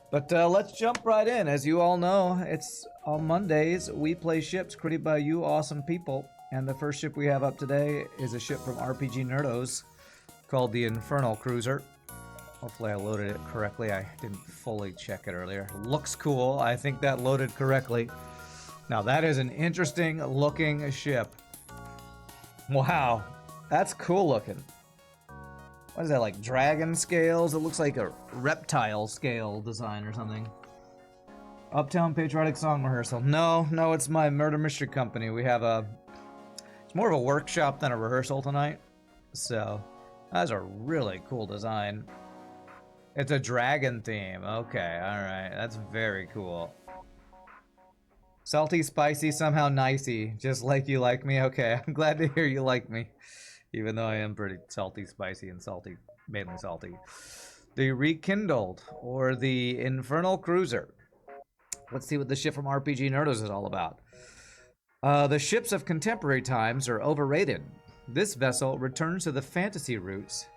But let's jump right in. As you all know, it's on Mondays. We play ships created by you awesome people. And the first ship we have up today is a ship from RPGNerdos called the Infernal Cruiser. Hopefully I loaded it correctly. I didn't fully check it earlier. Looks cool. I think that loaded correctly. Now that is an interesting looking ship. Wow, that's cool looking. What is that, like dragon scales? It looks like a reptile scale design or something. Uptown Patriotic Song Rehearsal. No, it's my murder mystery company. We have it's more of a workshop than a rehearsal tonight. So, that's a really cool design. It's a dragon theme. Okay, alright. That's very cool. Salty, spicy, somehow nicey. Just like you like me? Okay, I'm glad to hear you like me. Even though I am pretty salty, spicy, and salty. Mainly salty. The Rekindled, or the Infernal Cruiser. Let's see what the ship from RPGNerdos is all about. The ships of contemporary times are overrated. This vessel returns to the fantasy roots,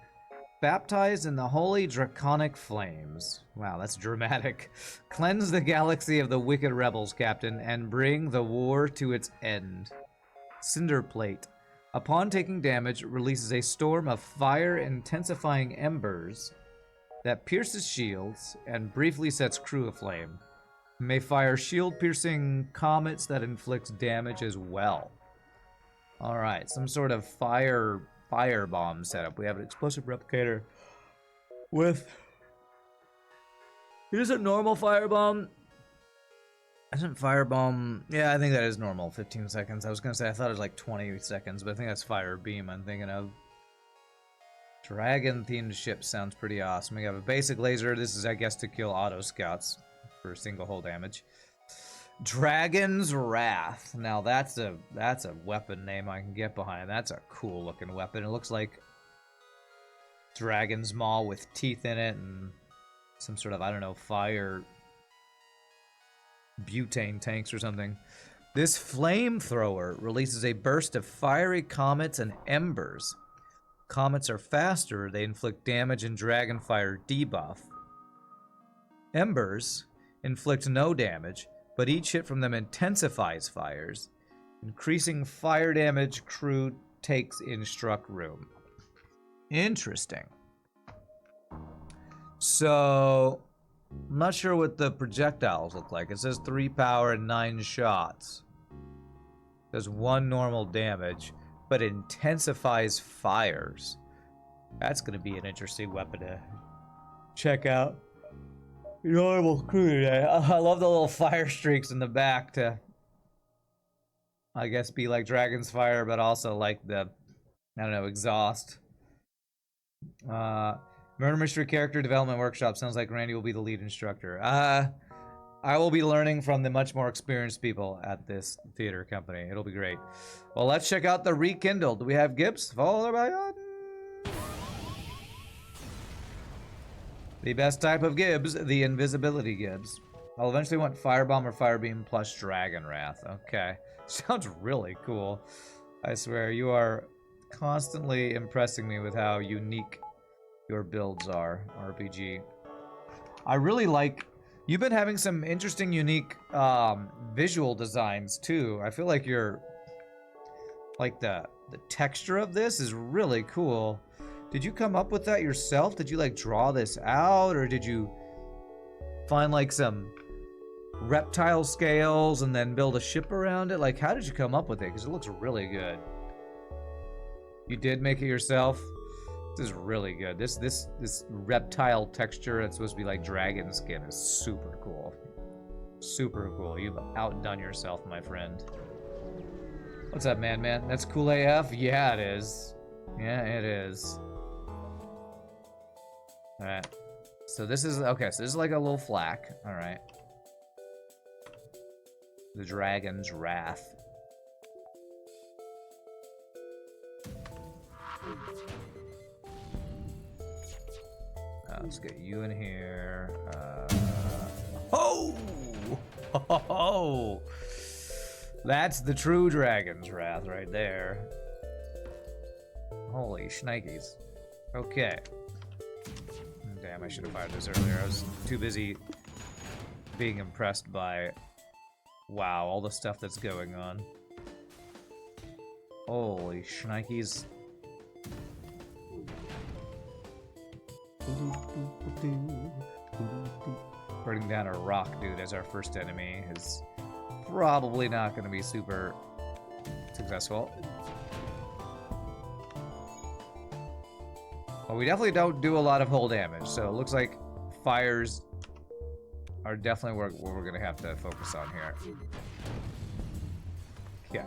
baptized in the holy draconic flames. Wow, that's dramatic. Cleanse the galaxy of the wicked rebels, Captain, and bring the war to its end. Cinderplate. Upon taking damage, releases a storm of fire-intensifying embers that pierces shields and briefly sets crew aflame. May fire shield-piercing comets that inflicts damage as well. Alright, some sort of firebomb setup. We have an explosive replicator with... Here's a normal firebomb. Isn't firebomb... Yeah, I think that is normal. 15 seconds. I was going to say, I thought it was like 20 seconds, but I think that's fire beam I'm thinking of. Dragon-themed ship sounds pretty awesome. We have a basic laser. This is, I guess, to kill auto scouts for single hull damage. Dragon's Wrath. Now that's a weapon name I can get behind. That's a cool looking weapon. It looks like dragon's maw with teeth in it and some sort of, I don't know, fire butane tanks or something. This flamethrower releases a burst of fiery comets and embers. Comets are faster. They inflict damage and dragonfire debuff. Embers inflict no damage, but each hit from them intensifies fires. Increasing fire damage crew takes in struck room. Interesting. So, I'm not sure what the projectiles look like. It says 3 power and 9 shots. Does 1 normal damage, but intensifies fires. That's going to be an interesting weapon to check out. Normal crew. I love the little fire streaks in the back to, I guess, be like Dragon's Fire, but also like the, I don't know, exhaust. Murder Mystery Character Development Workshop. Sounds like Randy will be the lead instructor. I will be learning from the much more experienced people at this theater company. It'll be great. Well, let's check out the Rekindled. Do we have Gibbs? Followed by the best type of Gibbs, the invisibility Gibbs. I'll eventually want Firebomb or Firebeam plus Dragon Wrath. Okay. Sounds really cool. I swear, you are constantly impressing me with how unique your builds are, RPG. I really like... You've been having some interesting, unique visual designs, too. I feel like you're... Like, the texture of this is really cool. Did you come up with that yourself? Did you, like, draw this out? Or did you find, like, some reptile scales and then build a ship around it? Like, how did you come up with it? Because it looks really good. You did make it yourself? This is really good. This reptile texture that's supposed to be like dragon skin is super cool. Super cool. You've outdone yourself, my friend. What's up, man? That's cool AF? Yeah, it is. Yeah, it is. Alright. So this is... Okay, so this is like a little flak. Alright. The Dragon's Wrath. Let's get you in here. Oh! Oh! That's the true Dragon's Wrath right there. Holy shnikes. Okay. Damn, I should have fired this earlier. I was too busy being impressed by, wow, all the stuff that's going on. Holy shnikes. Burning down a rock dude as our first enemy is probably not going to be super successful. Well, we definitely don't do a lot of hull damage, so it looks like fires are definitely what we're going to have to focus on here. Yeah,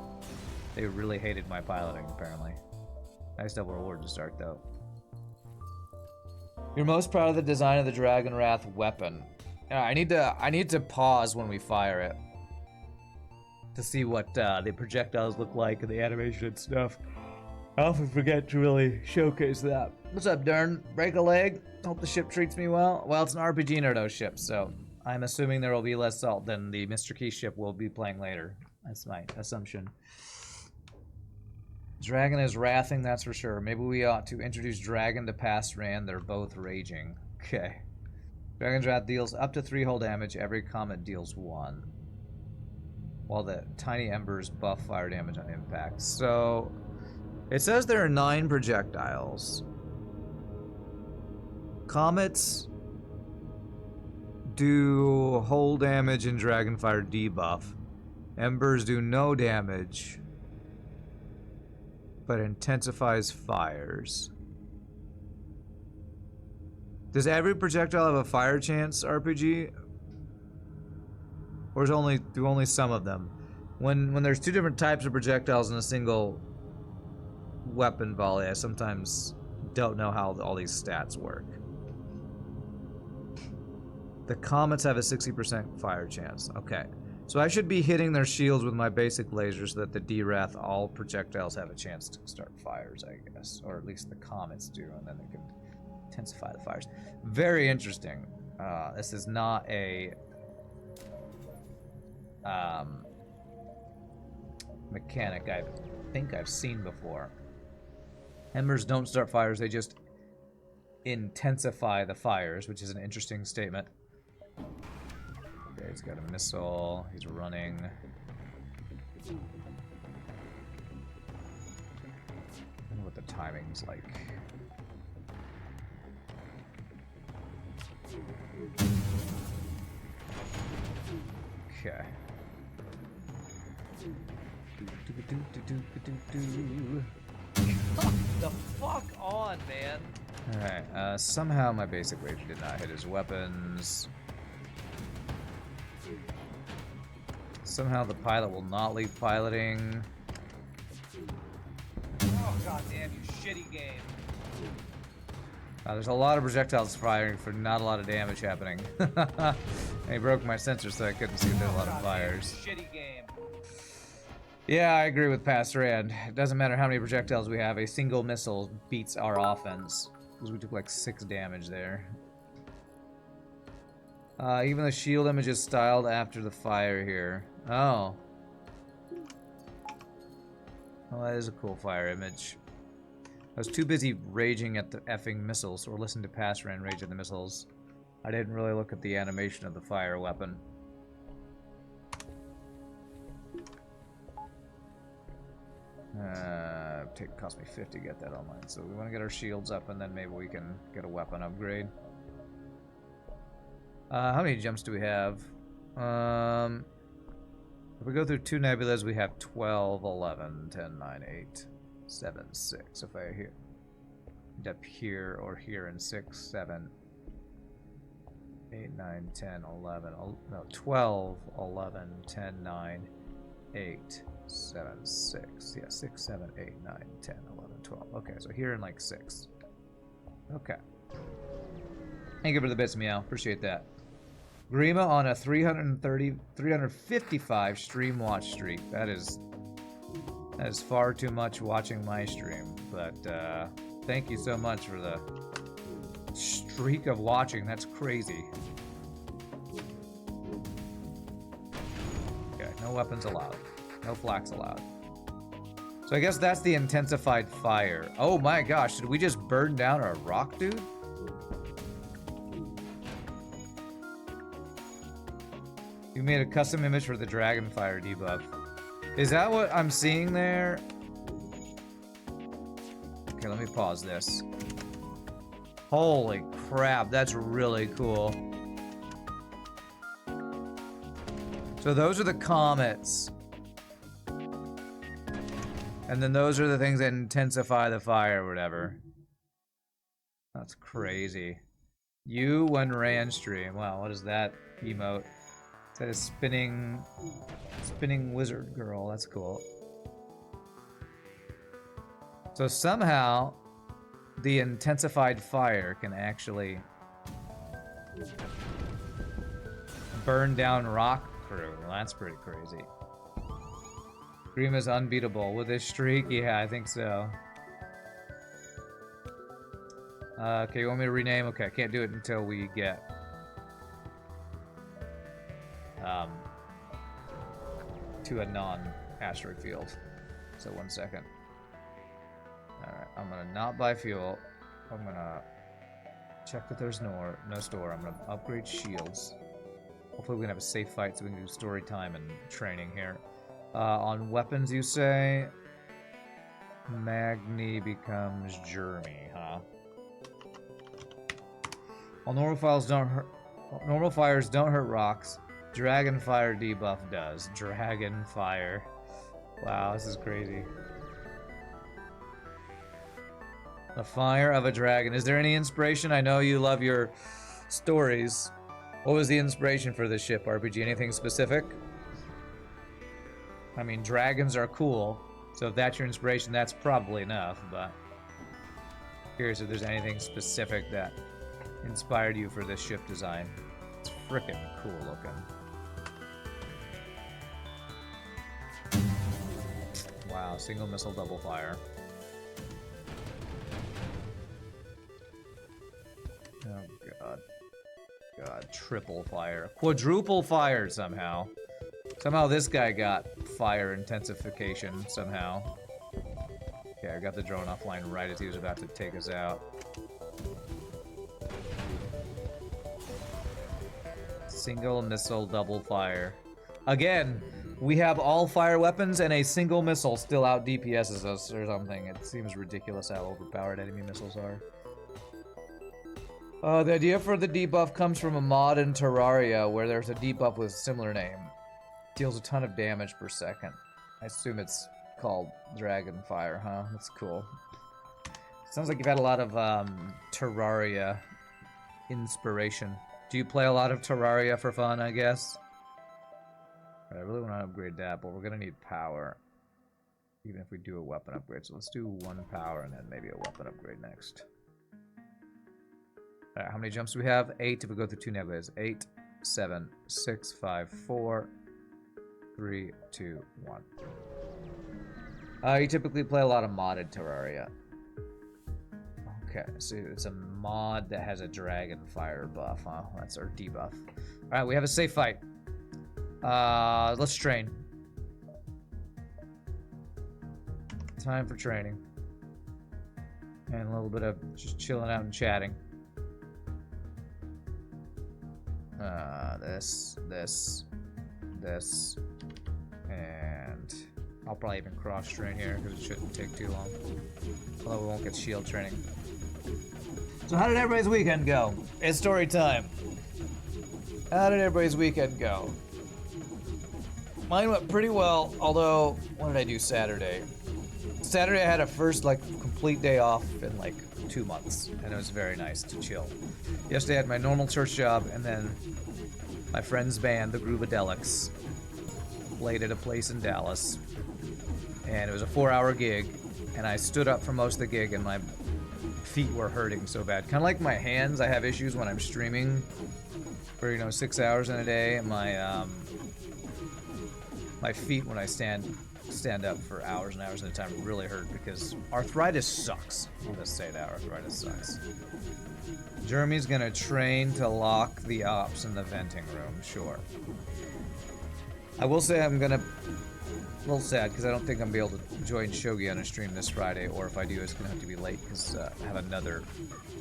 they really hated my piloting, apparently. Nice double reward to start, though. You're most proud of the design of the Dragon Wrath weapon. I need to pause when we fire it to see what the projectiles look like and the animation and stuff. I often forget to really showcase that. What's up, Dern? Break a leg? Hope the ship treats me well. Well, it's an RPGNerdos ship, so I'm assuming there will be less salt than the Mr. Key ship we'll be playing later. That's my assumption. Dragon is wrathing, that's for sure. Maybe we ought to introduce Dragon to Past Rand. They're both raging. Okay. Dragon's Wrath deals up to 3 hull damage. Every comet deals 1. While the tiny embers buff fire damage on impact. So, it says there are 9 projectiles. Comets do hull damage and Dragonfire debuff. Embers do no damage, but intensifies fires. Does every projectile have a fire chance, RPG? Or do only some of them? When there's 2 different types of projectiles in a single weapon volley, I sometimes don't know how all these stats work. The comets have a 60% fire chance. Okay. So I should be hitting their shields with my basic laser so that the D-Wrath, all projectiles have a chance to start fires, I guess. Or at least the comets do, and then they can intensify the fires. Very interesting. This is not a mechanic I think I've seen before. Embers don't start fires, they just intensify the fires, which is an interesting statement. Okay, he's got a missile. He's running. I wonder what the timing's like. Okay. The fuck on, man. Alright, somehow my basic laser did not hit his weapons. Somehow the pilot will not leave piloting. Oh, goddamn, you shitty game. There's a lot of projectiles firing for not a lot of damage happening. And he broke my sensor so I couldn't see if there were a lot of fires. Shitty game. Yeah, I agree with Pastor Rand. It doesn't matter how many projectiles we have, a single missile beats our offense. Because we took like 6 damage there. Even the shield image is styled after the fire here. Oh. Well, that is a cool fire image. I was too busy raging at the effing missiles, or listening to Pastor Rand rage at the missiles. I didn't really look at the animation of the fire weapon. It cost me 50 to get that online, so we want to get our shields up and then maybe we can get a weapon upgrade. How many jumps do we have? If we go through 2 nebulas, we have 12, 11, 10, 9, 8, 7, 6. If I end up here or here in 6, 7, 8, 9, 10, 11, no, 12, 11, 10, 9, 8, 7, 6. Yeah, 6, 7, 8, 9, 10, 11, 12. Okay, so here in like 6. Okay. Thank you for the bits, Meow. Appreciate that. Grima on a 355 stream watch streak. That is far too much watching my stream. But thank you so much for the streak of watching. That's crazy. Okay, no weapons allowed. No flax allowed. So I guess that's the intensified fire. Oh my gosh, did we just burn down our rock dude? You made a custom image for the Dragonfire debuff. Is that what I'm seeing there? Okay, let me pause this. Holy crap, that's really cool. So those are the comets. And then those are the things that intensify the fire or whatever. That's crazy. You when ran stream. Wow, what is that emote? Is that a spinning wizard girl? That's cool. So somehow the intensified fire can actually burn down rock crew. Well, that's pretty crazy. Dream is unbeatable with this streak. Yeah, I think so. Okay, you want me to rename? Okay, I can't do it until we get to a non-asteroid field. So 1 second. Alright, I'm gonna not buy fuel. I'm gonna check that there's no store. I'm gonna upgrade shields. Hopefully we can have a safe fight so we can do story time and training here. On weapons, you say? Magni becomes Jeremy, huh? While normal fires don't hurt rocks, Dragon Fire debuff does. Dragon Fire. Wow, this is crazy. The fire of a dragon. Is there any inspiration? I know you love your stories. What was the inspiration for this ship, RPG? Anything specific? I mean, dragons are cool, so if that's your inspiration, that's probably enough, but curious if there's anything specific that inspired you for this ship design. It's frickin' cool looking. Wow, single missile double fire. Oh god. God, triple fire. Quadruple fire somehow. Somehow this guy got fire intensification somehow. Okay, I got the drone offline right as he was about to take us out. Single missile double fire. Again, we have all fire weapons and a single missile still out DPSs us or something. It seems ridiculous how overpowered enemy missiles are. The idea for the debuff comes from a mod in Terraria where there's a debuff with a similar name. Deals a ton of damage per second. I assume it's called Dragon Fire, huh? That's cool. Sounds like you've had a lot of Terraria inspiration. Do you play a lot of Terraria for fun, I guess? I really want to upgrade that, but we're going to need power. Even if we do a weapon upgrade. So let's do 1 power and then maybe a weapon upgrade next. Alright, how many jumps do we have? 8 if we go through 2 nebulas. 8, 7, 6, 5, 4, 3, 2, 1. You typically play a lot of modded Terraria. Okay, so it's a mod that has a dragon fire buff, huh? That's our debuff. Alright, we have a safe fight. Let's train. Time for training. And a little bit of just chilling out and chatting. This, and I'll probably even cross-train here because it shouldn't take too long. Although we won't get shield training. So how did everybody's weekend go? It's story time. How did everybody's weekend go? Mine went pretty well, although, what did I do Saturday? Saturday I had a first, complete day off in, 2 months, and it was very nice to chill. Yesterday I had my normal church job, and then my friend's band, the Groovadelics, played at a place in Dallas, and it was a 4-hour gig, and I stood up for most of the gig, and my feet were hurting so bad. Kind of like my hands, I have issues when I'm streaming for, 6 hours in a day, and my feet when I stand up for hours and hours at a time really hurt because arthritis sucks. I'll just say that, arthritis sucks. Jeremy's gonna train to lock the ops in the venting room, sure. I will say I'm gonna, a little sad because I don't think I'm gonna be able to join Shogi on a stream this Friday, or if I do, it's gonna have to be late because I have another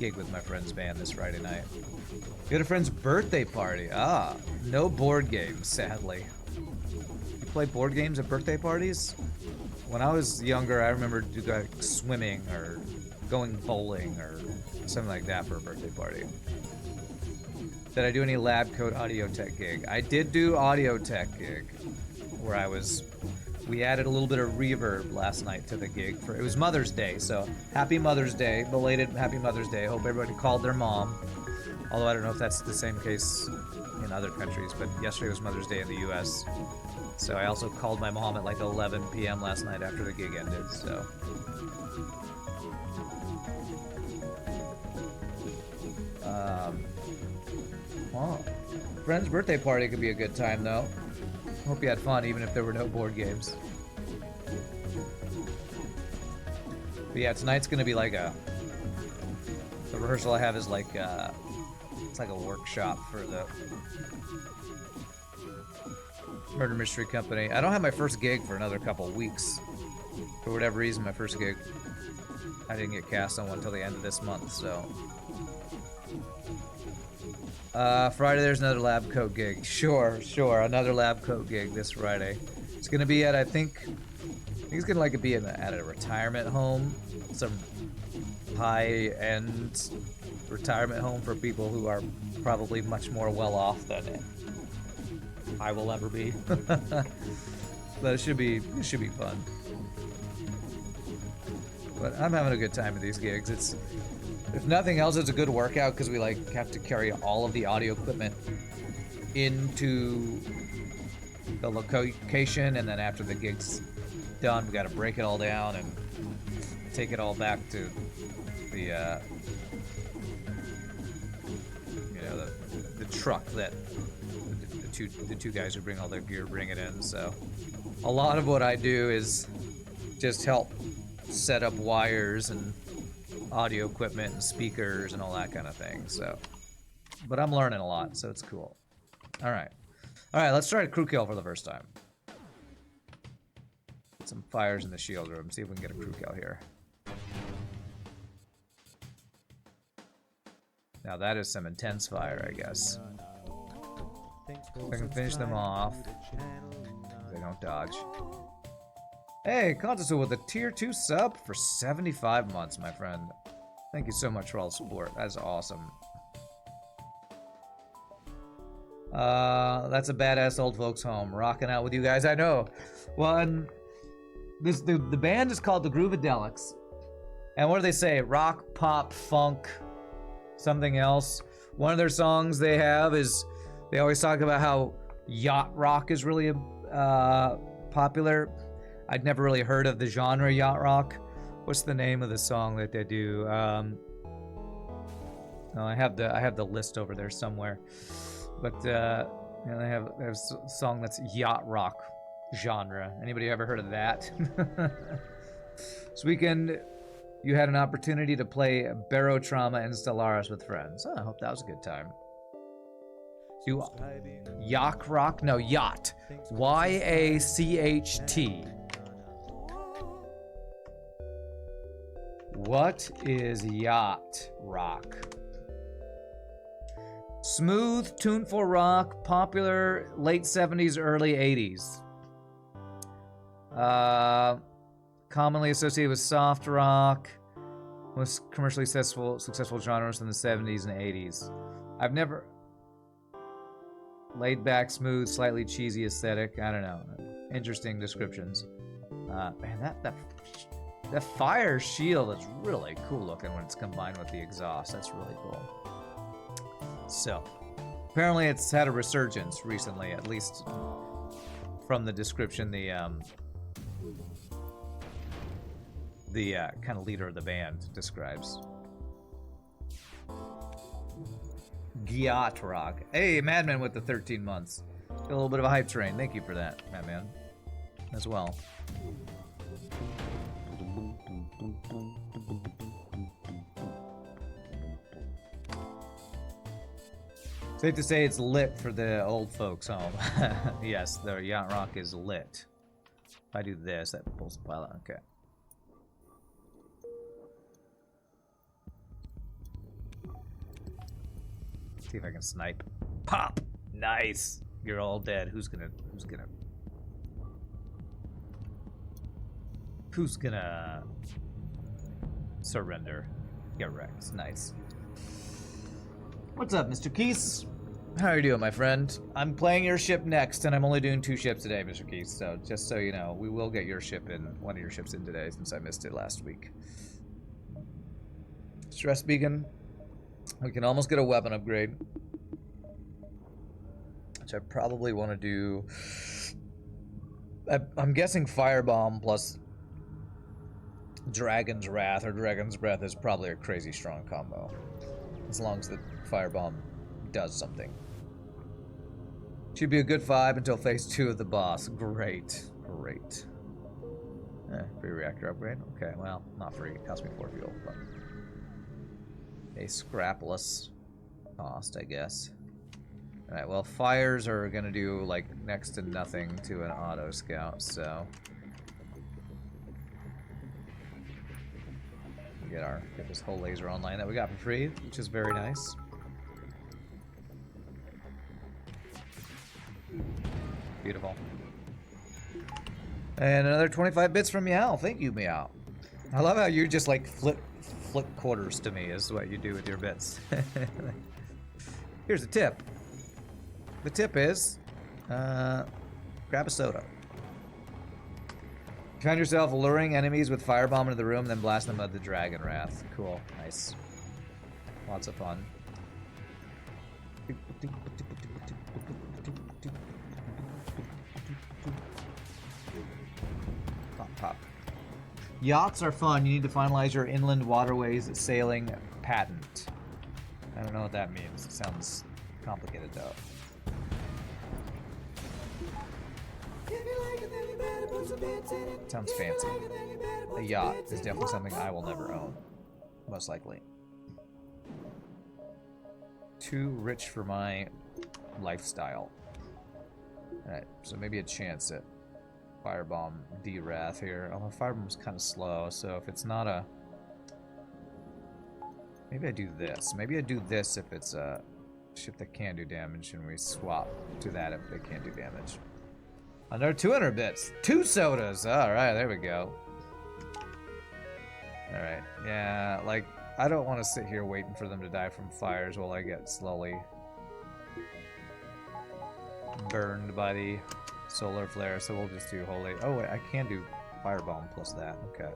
gig with my friend's band this Friday night. You had a friend's birthday party. Ah, no board games, sadly. You play board games at birthday parties? When I was younger, I remember going swimming or going bowling or something like that for a birthday party. Did I do any lab coat audio tech gig? I did do audio tech gig, where we added a little bit of reverb last night to the gig. It was Mother's Day, so happy Mother's Day, belated happy Mother's Day. Hope everybody called their mom. Although I don't know if that's the same case in other countries, but yesterday was Mother's Day in the US. So I also called my mom at like 11 p.m. last night after the gig ended, so. Well, friend's birthday party could be a good time though. Hope you had fun even if there were no board games. But yeah, tonight's gonna be like the rehearsal I have is like, it's like a workshop for the Murder Mystery Company. I don't have my first gig for another couple weeks. For whatever reason, my first gig, I didn't get cast on one until the end of this month, so. Friday there's another lab coat gig. Sure, another lab coat gig this Friday. It's gonna be at, I think it's gonna like be at a retirement home. Some high-end retirement home for people who are probably much more well off than I will ever be. But it should be fun. But I'm having a good time at these gigs. It's, if nothing else, it's a good workout because we like have to carry all of the audio equipment into the location, and then after the gig's done, we got to break it all down and take it all back to the the truck that the two guys who bring all their gear bring it in. So a lot of what I do is just help set up wires and audio equipment and speakers and all that kind of thing. So, but I'm learning a lot, so it's cool. All right, let's try a crew kill for the first time. Get some fires in the shield room, see if we can get a crew kill here. Now that is some intense fire, I guess. I can finish them off. They don't dodge. Hey, Contesu with a tier 2 sub for 75 months, my friend. Thank you so much for all the support. That's awesome. That's a badass old folks home. Rocking out with you guys. I know. Well, and the band is called the Groovedelics. And what do they say? Rock, pop, funk, something else. One of their songs they have is, they always talk about how yacht rock is really popular. I'd never really heard of the genre yacht rock. What's the name of the song that they do? No, I have the list over there somewhere. But they have a song that's yacht rock genre. Anybody ever heard of that? This weekend, you had an opportunity to play Barotrauma and Stellaris with friends. Oh, I hope that was a good time. Yacht rock? No, yacht. Y-A-C-H-T. What is yacht rock? Smooth, tuneful rock, popular late 70s, early 80s. Commonly associated with soft rock, most commercially successful genres in the 70s and 80s. I've never... Laid back, smooth, slightly cheesy aesthetic. I don't know. Interesting descriptions. Man, that fire shield is really cool looking when it's combined with the exhaust. That's really cool. So, apparently it's had a resurgence recently, at least from the description the kind of leader of the band describes. Yacht rock. Hey, Madman with the 13 months. Got a little bit of a hype train. Thank you for that, Madman, as well. Safe to say it's lit for the old folks home. Yes, the yacht rock is lit. If I do this, that pulls the pilot. Okay. See if I can snipe. Pop! Nice! You're all dead. Who's gonna surrender? Get wrecked. Nice. What's up, Mr. Keys? How are you doing, my friend? I'm playing your ship next, and I'm only doing 2 ships today, Mr. Keys, so just so you know, we will get your ship in, one of your ships in today, since I missed it last week. Stress Beacon. We can almost get a weapon upgrade. Which I probably want to do... I'm guessing Firebomb plus Dragon's Wrath, or Dragon's Breath is probably a crazy strong combo. As long as the Firebomb does something. Should be a good 5 until phase 2 of the boss. Great. Great. Free reactor upgrade. Okay, well, not free. It cost me 4 fuel, but... a scrapless cost, I guess. Alright, well, fires are gonna do, like, next to nothing to an auto scout, so... get this whole laser online that we got for free, which is very nice. Beautiful. And another 25 bits from Meow. Thank you, Meow. I love how you just like flip quarters to me is what you do with your bits. Here's a tip. The tip is grab a soda. Find yourself luring enemies with firebomb into the room, then blast them with the Dragon Wrath. Cool. Nice. Lots of fun. Pop, pop. Yachts are fun. You need to finalize your inland waterways sailing patent. I don't know what that means. It sounds complicated, though. Sounds fancy. A yacht is definitely something I will never own. Most likely. Too rich for my lifestyle. Alright, so maybe a chance at Firebomb D-Wrath here. Although Firebomb's kind of slow, so if it's not a... Maybe I do this. Maybe I do this if it's a ship that can do damage, and we swap to that if they can't do damage. Another 200 bits. 2 sodas. Alright, there we go. Alright, yeah, like, I don't want to sit here waiting for them to die from fires while I get slowly burned by the solar flare, so we'll just do holy. Oh, wait, I can do firebomb plus that. Okay.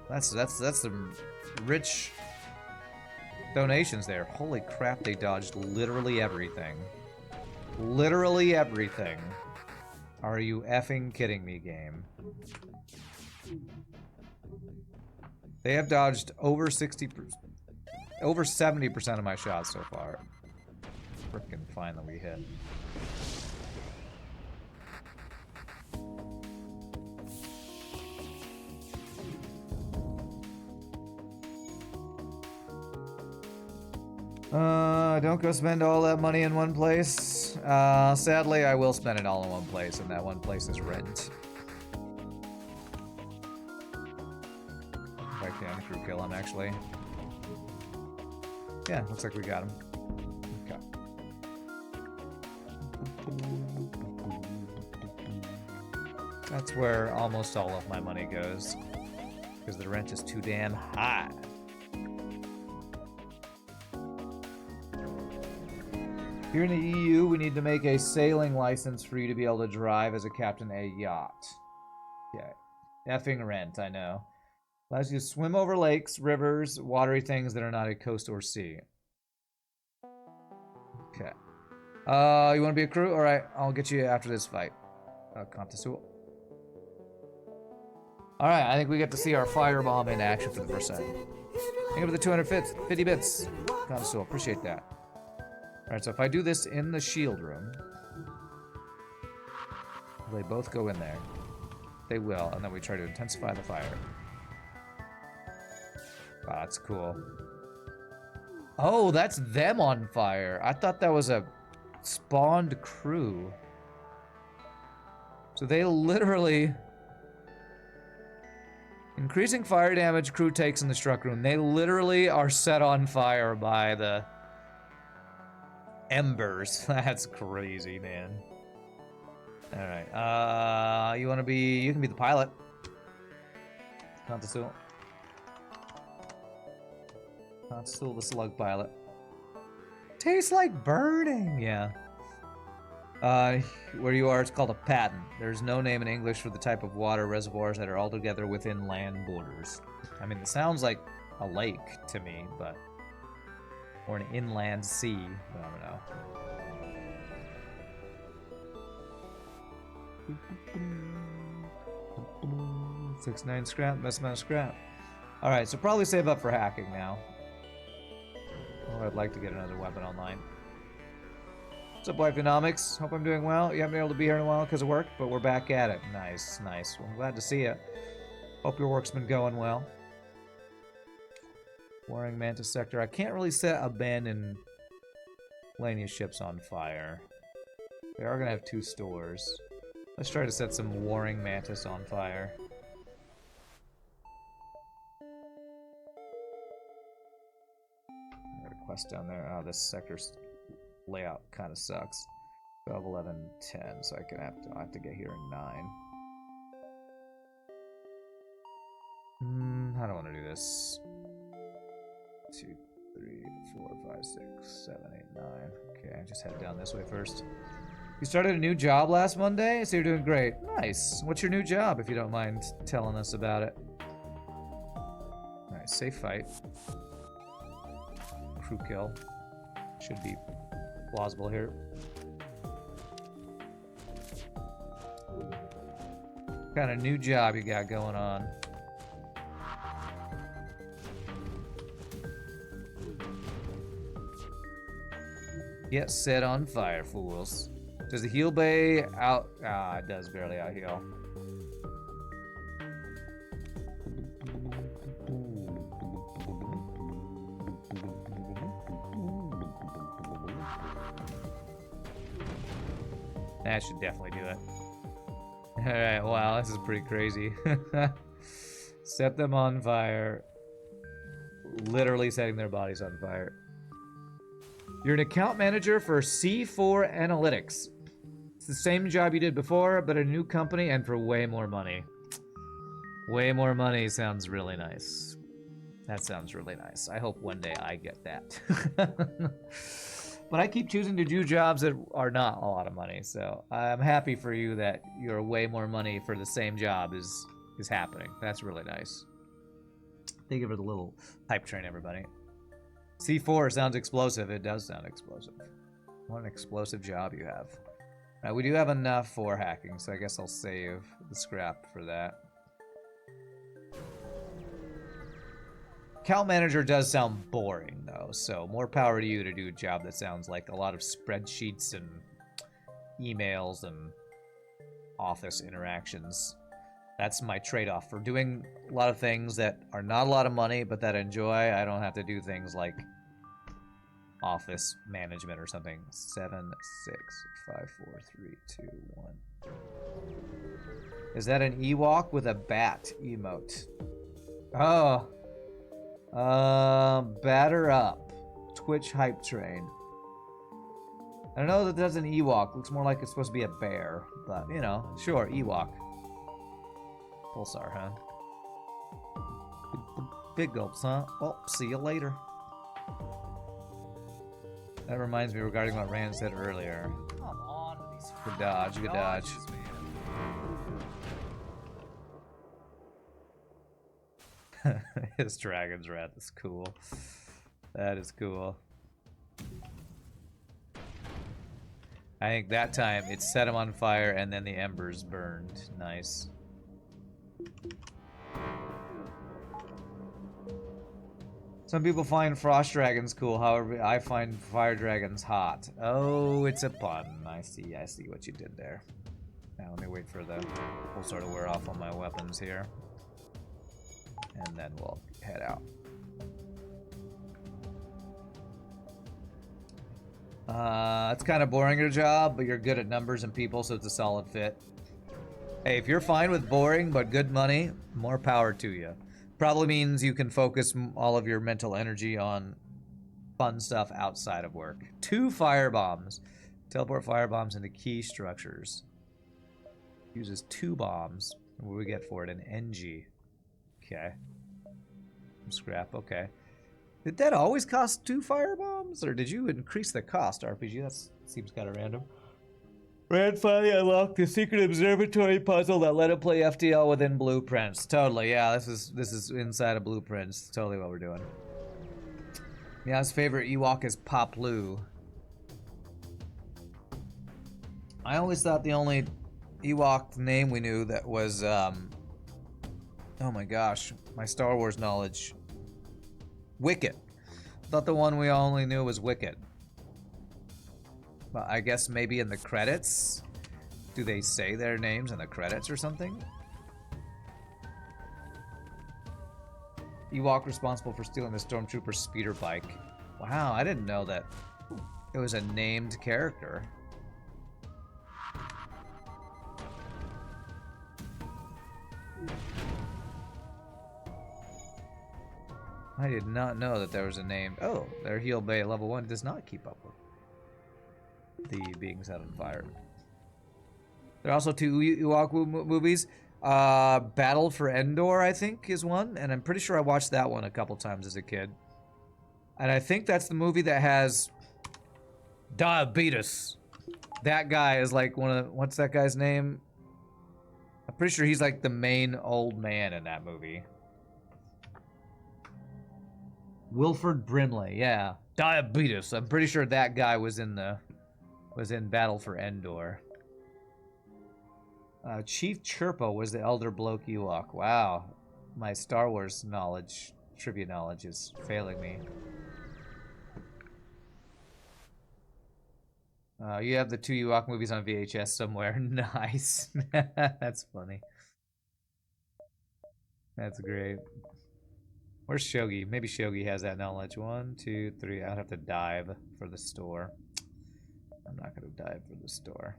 That's some rich donations there. Holy crap, they dodged literally everything. Literally everything. Are you effing kidding me, game? They have dodged over 60%, over 70% of my shots so far. Frickin' finally hit. Don't go spend all that money in one place. Sadly, I will spend it all in one place, and that one place is rent. If I can crew kill him, actually. Yeah, looks like we got him. Okay. That's where almost all of my money goes, because the rent is too damn high. Here in the EU, we need to make a sailing license for you to be able to drive as a captain a yacht. Okay. Effing rent, I know. Allows you to swim over lakes, rivers, watery things that are not a coast or sea. Okay. You want to be a crew? Alright, I'll get you after this fight. Contesul. Alright, I think we get to see our firebomb in action for the first time. Thank you for the 250 bits. Contesul, appreciate that. Alright, so if I do this in the shield room, they both go in there. They will, and then we try to intensify the fire. Wow, that's cool. Oh, that's them on fire. I thought that was a spawned crew. So they literally... Increasing fire damage crew takes in the struck room. They literally are set on fire by the embers. That's crazy, man. All right. You want to be? You can be the pilot. Consul the slug pilot. Tastes like burning. Yeah. Where you are, it's called a patent. There's no name in English for the type of water reservoirs that are altogether within land borders. I mean, it sounds like a lake to me, but... Or an inland sea, but I don't know. 6-9 scrap, best amount of scrap. Alright, so probably save up for hacking now. Or I'd like to get another weapon online. What's up, Wifeonomics? Hope I'm doing well. You haven't been able to be here in a while because of work, but we're back at it. Nice, nice. Well, I'm glad to see you. Hope your work's been going well. Warring Mantis Sector. I can't really set abandoned Lania ships on fire. They are going to have 2 stores. Let's try to set some Warring Mantis on fire. I got a quest down there. Oh, this sector's layout kind of sucks. 12, 11, 10, so I have to get here in 9. I don't want to do this. 2, 3, 4, 5, 6, 7, 8, 9. Okay, just head down this way first. You started a new job last Monday, so you're doing great. Nice. What's your new job, if you don't mind telling us about it? Alright, safe fight. Crew kill. Should be plausible here. What kind of new job you got going on? Get set on fire, fools. Does the heal bay out... Ah, it does barely out heal. That should definitely do it. Alright, wow, this is pretty crazy. Set them on fire. Literally setting their bodies on fire. You're an account manager for C4 Analytics. It's the same job you did before, but a new company and for way more money. Way more money sounds really nice. That sounds really nice. I hope one day I get that. But I keep choosing to do jobs that are not a lot of money, so I'm happy for you that your way more money for the same job is happening. That's really nice. Thank you for the little hype train, everybody. C4 sounds explosive. It does sound explosive. What an explosive job you have. Now, we do have enough for hacking, so I guess I'll save the scrap for that. Account manager does sound boring, though, so more power to you to do a job that sounds like a lot of spreadsheets and emails and office interactions. That's my trade-off. For doing a lot of things that are not a lot of money, but that I enjoy, I don't have to do things like office management or something. 7, 6, 5, 4, 3, 2, 1. Is that an Ewok with a bat emote? Oh. Batter up. Twitch hype train. I know that that's an Ewok. Looks more like it's supposed to be a bear, but you know, sure, Ewok. Pulsar, huh? Big gulps, huh? Well, see you later. That reminds me regarding what Rand said earlier. Come on with these good dodge, good dodge. His dragon's wrath is cool. That is cool. I think that time it set him on fire and then the embers burned. Nice. Some people find frost dragons cool, however, I find fire dragons hot. Oh, it's a pun. I see what you did there. Now let me wait for the pulsar to wear off on my weapons here. And then we'll head out. It's kind of boring your job, but you're good at numbers and people, so it's a solid fit. Hey, if you're fine with boring but good money, more power to you. Probably means you can focus all of your mental energy on fun stuff outside of work. 2 firebombs. Teleport firebombs into key structures. Uses 2 bombs. What do we get for it? An NG. Okay. Scrap, okay. Did that always cost 2 firebombs? Or did you increase the cost, RPG? That seems kind of random. Rand finally unlocked the secret observatory puzzle that let him play FTL within blueprints. Totally, yeah, this is inside of blueprints. Totally what we're doing. Yeah, his favorite Ewok is Poplu. I always thought the only Ewok name we knew that was, oh my gosh, my Star Wars knowledge. Wicket. I thought the one we only knew was Wicket. But I guess maybe in the credits? Do they say their names in the credits or something? Ewok responsible for stealing the Stormtrooper speeder bike. Wow, I didn't know that it was a named character. I did not know that there was a name. Oh, their heal bay level 1 does not keep up with the being set on fire. There are also 2 Ewok movies. Battle for Endor, I think, is one, and I'm pretty sure I watched that one a couple times as a kid. And I think that's the movie that has diabetes. That guy is like one of, what's that guy's name? I'm pretty sure he's like the main old man in that movie. Wilford Brimley, yeah. Diabetes. I'm pretty sure that guy was in Battle for Endor. Chief Chirpo was the elder bloke Ewok. Wow. My Star Wars knowledge, trivia knowledge is failing me. You have the 2 Ewok movies on VHS somewhere. Nice. That's funny. That's great. Where's Shogi? Maybe Shogi has that knowledge. 1, 2, 3. I'd have to dive for the store. I'm not going to dive for the store.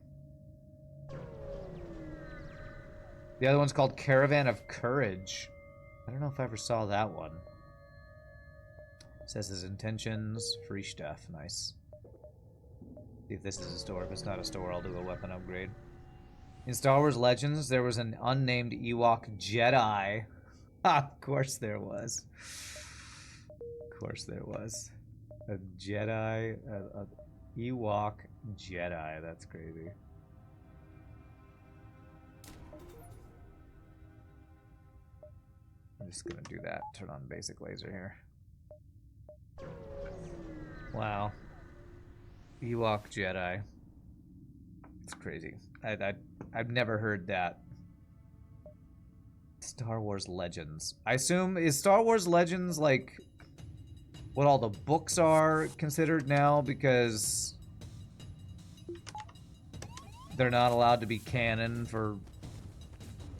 The other one's called Caravan of Courage. I don't know if I ever saw that one. It says his intentions. Free stuff. Nice. See if this is a store. If it's not a store, I'll do a weapon upgrade. In Star Wars Legends, there was an unnamed Ewok Jedi. Of course there was. Of course there was. A Jedi, a Ewok Jedi. That's crazy. I'm just gonna do that. Turn on basic laser here. Wow. Ewok Jedi. It's crazy. I've never heard that. Star Wars Legends. I assume, is Star Wars Legends like what all the books are considered now because they're not allowed to be canon for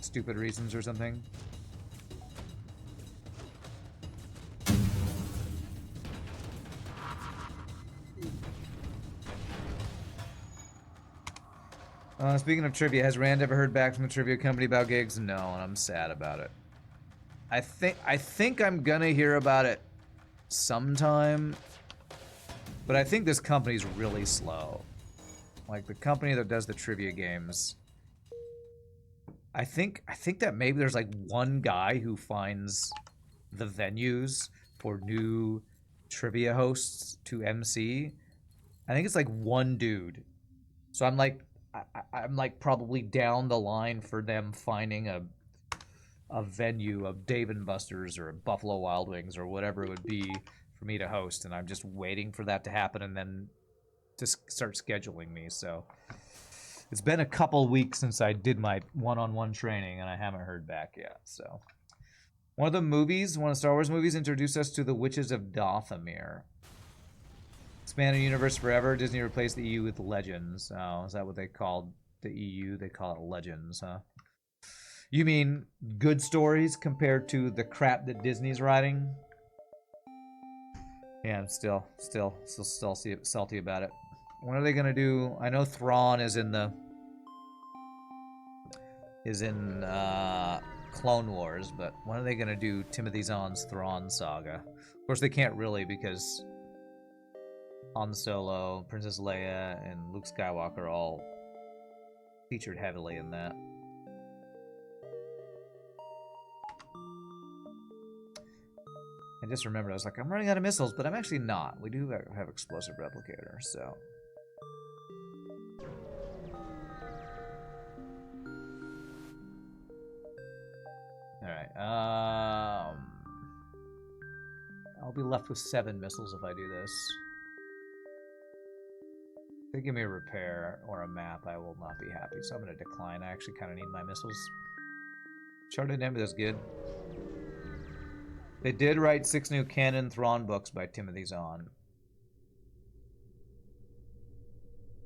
stupid reasons or something? Speaking of trivia, has Rand ever heard back from the trivia company about gigs? No, and I'm sad about it. I think I'm gonna hear about it sometime, but I think this company's really slow. Like the company that does the trivia games. I think that maybe there's like one guy who finds the venues for new trivia hosts to MC. I think it's like one dude. So I'm like probably down the line for them finding a venue of Dave & Buster's or Buffalo Wild Wings or whatever it would be for me to host, and I'm just waiting for that to happen and then to start scheduling me. So it's been a couple weeks since I did my one-on-one training, and I haven't heard back yet. So one of the Star Wars movies introduced us to the Witches of Dathomir. Expanded universe forever. Disney replaced the EU with Legends. Oh, is that what they called the EU? They call it Legends, huh? You mean good stories compared to the crap that Disney's writing? Yeah, I'm still salty about it. When are they gonna do? I know Thrawn is in the is in Clone Wars, but when are they gonna do Timothy Zahn's Thrawn saga? Of course, they can't really because Han Solo, Princess Leia, and Luke Skywalker all featured heavily in that. I just remembered, I was like, I'm running out of missiles, but I'm actually not. We do have explosive replicator, so. Alright, I'll be left with 7 missiles if I do this. If they give me a repair or a map, I will not be happy, so I'm going to decline. I actually kind of need my missiles. Charted Ember is good. They did write 6 new canon Thrawn books by Timothy Zahn. I'm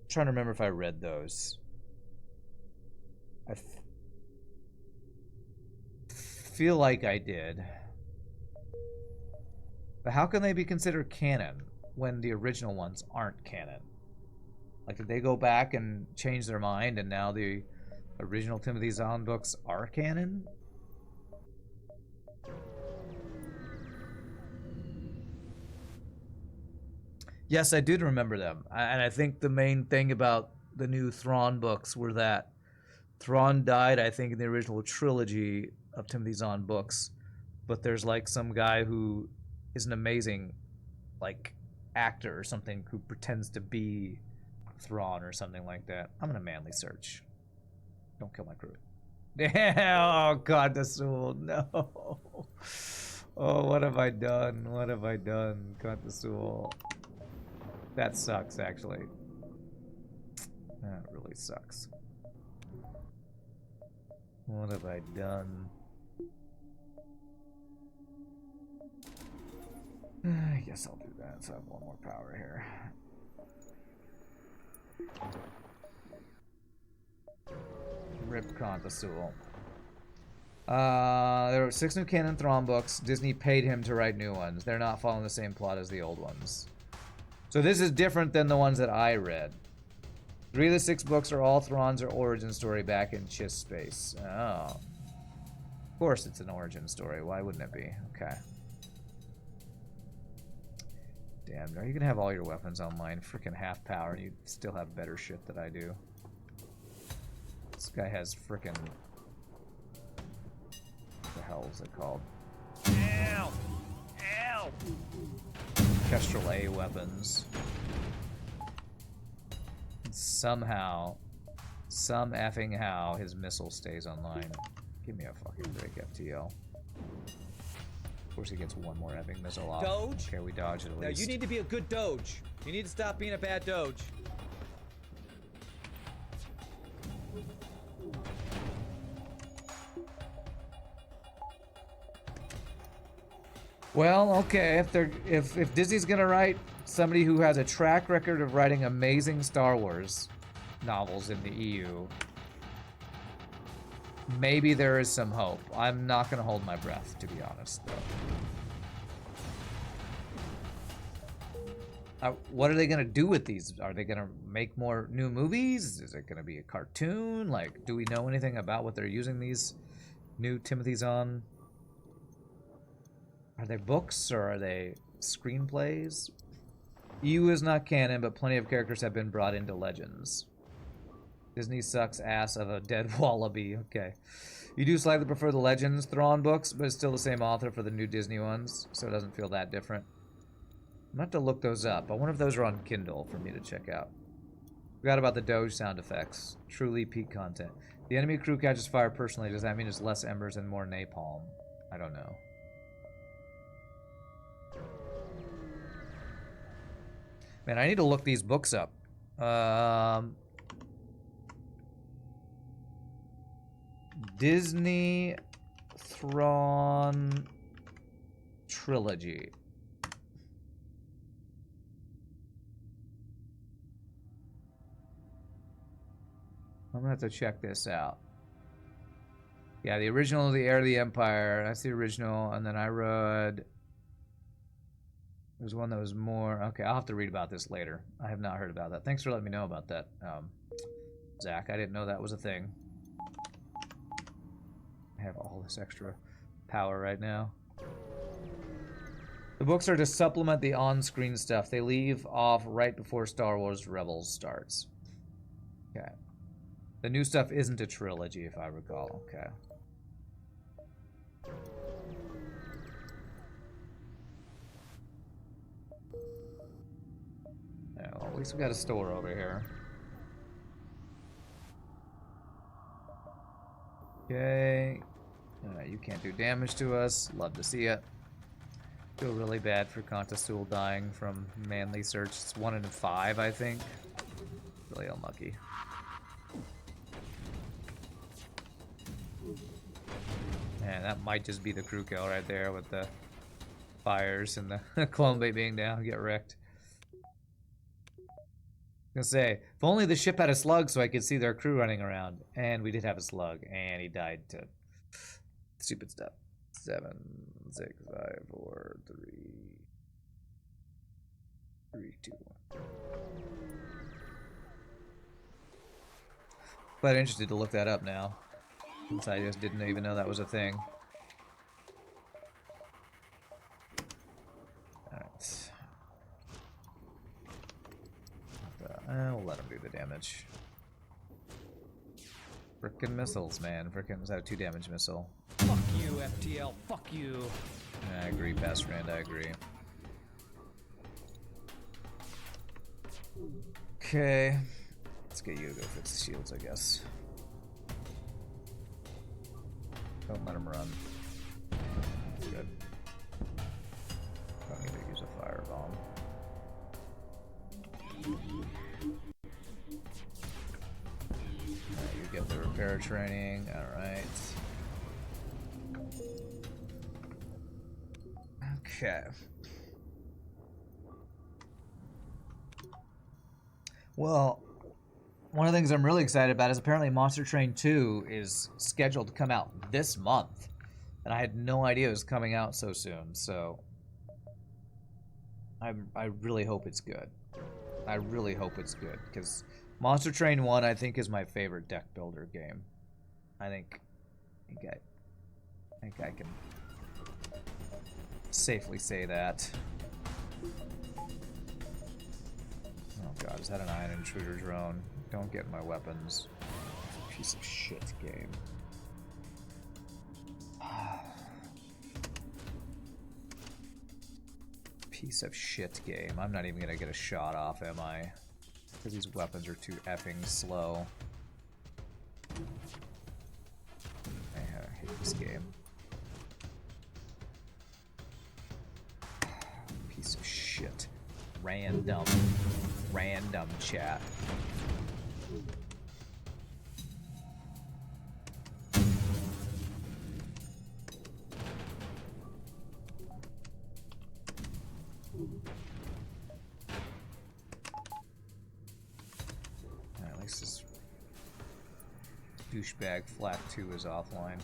trying to remember if I read those. I feel like I did. But how can they be considered canon when the original ones aren't canon? Like, did they go back and change their mind and now the original Timothy Zahn books are canon? Yes, I did remember them. And I think the main thing about the new Thrawn books were that Thrawn died, I think, in the original trilogy of Timothy Zahn books. But there's like some guy who is an amazing like actor or something who pretends to be Thrawn or something like that. I'm gonna manly search. Don't kill my crew. Oh God, the soul. No. Oh, what have I done? What have I done? God, the soul. That sucks, actually. That really sucks. What have I done? I guess I'll do that, so I have 1 more power here. Rip Contasul. There were 6 new canon Thrawn books. Disney paid him to write new ones. They're not following the same plot as the old ones. So this is different than the ones that I read. 3 of the 6 books are all Thrawn's origin story back in Chiss space. Oh. Of course it's an origin story. Why wouldn't it be? Okay. Damn, are you gonna have all your weapons online? Freaking half power, and you still have better shit than I do. This guy has freaking... What the hell is it called? Ow! Ow! Kestrel A weapons. And somehow, some effing how, his missile stays online. Give me a fucking break, FTL. Of course he gets 1 more effing missile off. Doge? Okay, we dodged it at least. Now you need to be a good Doge. You need to stop being a bad Doge. Well, okay, if Disney's gonna write somebody who has a track record of writing amazing Star Wars novels in the EU, maybe there is some hope. I'm not gonna hold my breath, to be honest, though. What are they gonna do with these? Are they gonna make more new movies? Is it gonna be a cartoon? Like, do we know anything about what they're using these new Timothy Zahn? Are they books or are they screenplays? EU is not canon, but plenty of characters have been brought into Legends. Disney sucks ass of a dead wallaby. Okay. You do slightly prefer the Legends Thrawn books, but it's still the same author for the new Disney ones, so it doesn't feel that different. I'm gonna have to look those up. I wonder if those are on Kindle for me to check out. Forgot about the Doge sound effects. Truly peak content. The enemy crew catches fire personally. Does that mean it's less embers and more napalm? I don't know. Man, I need to look these books up. Disney Thrawn Trilogy. I'm gonna have to check this out. Yeah, the original, The Heir of the Empire. That's the original. And then I read... There's one that was more... Okay, I'll have to read about this later. I have not heard about that. Thanks for letting me know about that, Zach. I didn't know that was a thing. have all this extra power right now. The books are to supplement the on-screen stuff. They leave off right before Star Wars Rebels starts. Okay. The new stuff isn't a trilogy, if I recall. Okay. Yeah, well, at least we got a store over here. Okay. Alright, you can't do damage to us. Love to see it. Feel really bad for Contastool dying from manly search. It's 1 in 5, I think. Really unlucky. Man, that might just be the crew kill right there with the fires and the clone bait being down. Get wrecked. I was gonna say, if only the ship had a slug so I could see their crew running around. And we did have a slug, and he died to stupid stuff. 7, 6, 5, 4, 3, 2, 1. Quite interested to look that up now, since I just didn't even know that was a thing. Alright. We'll let him do the damage. Frickin' missiles, man. Frickin' was that a 2 damage missile? Fuck you, FTL. Fuck you. I agree, Best Friend. I agree. Okay. Let's get you to go fix the shields, I guess. Don't let him run. Good. Don't need to use a firebomb. You get the repair training. Alright. Okay. Well, one of the things I'm really excited about is apparently Monster Train 2 is scheduled to come out this month. And I had no idea it was coming out so soon, so I really hope it's good. I really hope it's good, because Monster Train 1 I think is my favorite deck builder game. I think I can safely say that. Oh god, is that an Iron Intruder drone? Don't get my weapons. Piece of shit game. Piece of shit game. I'm not even gonna get a shot off, am I? Because these weapons are too effing slow. I hate this game. Piece of shit. Random chat. At least this douchebag flat 2 is offline.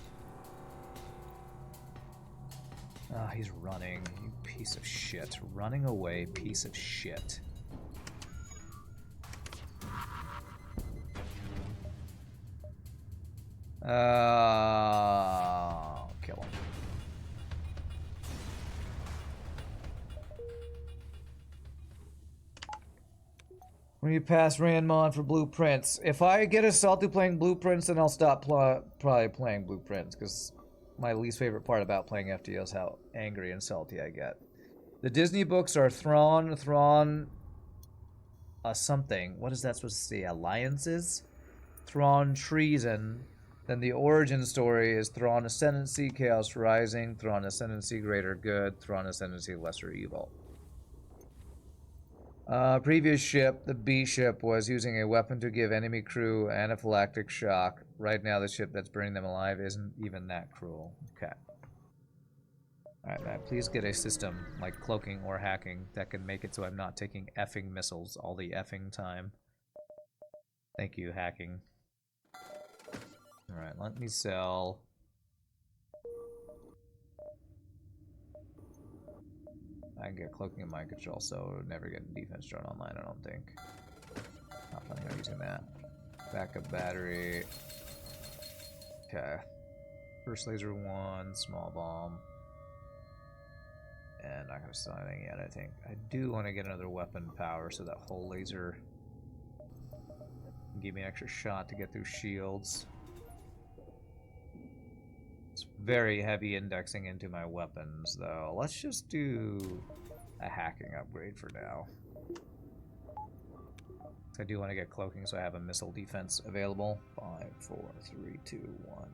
Ah, he's running. You piece of shit. Running away, piece of shit. Kill him. When you pass Ranmon for blueprints. If I get assaulted playing blueprints, then I'll stop probably playing blueprints, because my least favorite part about playing FTL is how angry and salty I get. The Disney books are Thrawn, something. What is that supposed to say? Alliances? Thrawn Treason. Then the origin story is Thrawn Ascendancy, Chaos Rising, Thrawn Ascendancy, Greater Good, Thrawn Ascendancy, Lesser Evil. Previous ship, the B ship, was using a weapon to give enemy crew anaphylactic shock. Right now, the ship that's burning them alive isn't even that cruel. Okay. Alright, man, please get a system, like cloaking or hacking, that can make it so I'm not taking effing missiles all the effing time. Thank you, hacking. Alright, let me sell. I can get cloaking and mind control, so never get defense drone online, I don't think. Not planning on using that. Backup battery. Okay. First laser 1, small bomb. And not gonna sell anything yet, I think. I do want to get another weapon power so that whole laser can give me an extra shot to get through shields. It's very heavy indexing into my weapons, though. Let's just do a hacking upgrade for now. I do want to get cloaking so I have a missile defense available. 5, 4, 3, 2, 1.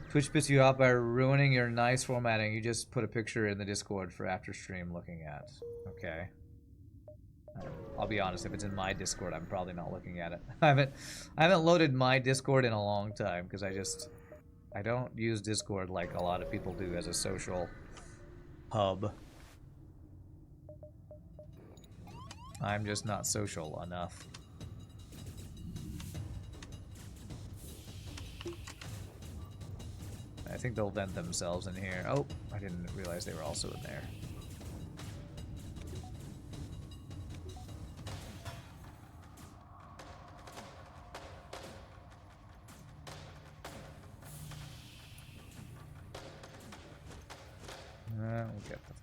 Twitch pissed you off by ruining your nice formatting. You just put a picture in the Discord for after stream looking at. Okay. I'll be honest, if it's in my Discord, I'm probably not looking at it. I haven't loaded my Discord in a long time because I don't use Discord like a lot of people do as a social hub. I'm just not social enough. I think they'll vent themselves in here. Oh, I didn't realize they were also in there. We'll get the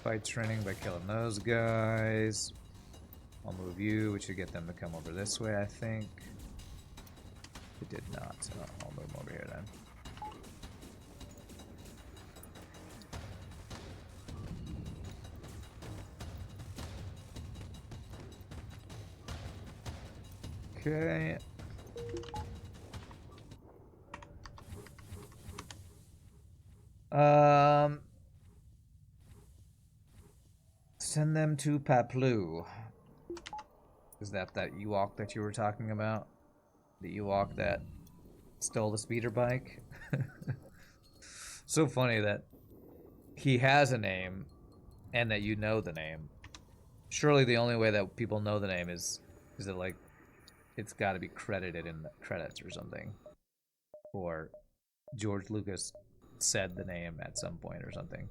fight training by killing those guys. I'll move you, which should get them to come over this way, I think. It did not, so I'll move them over here then. Okay. Send them to Paplu. Is that Ewok that you were talking about? The Ewok that stole the speeder bike? So funny that he has a name and that you know the name. Surely the only way that people know the name is that, like, it's got to be credited in the credits or something. Or George Lucas said the name at some point or something.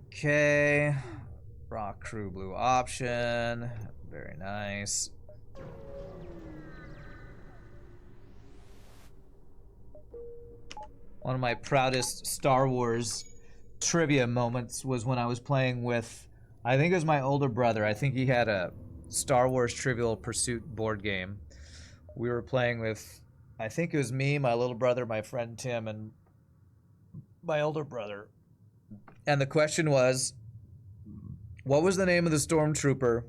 Okay. Rock crew blue option. Very nice. One of my proudest Star Wars trivia moments was when I was playing with, I think it was my older brother. I think he had a Star Wars Trivial Pursuit board game. We were playing with, I think it was me, my little brother, my friend Tim, and my older brother. And the question was, what was the name of the stormtrooper?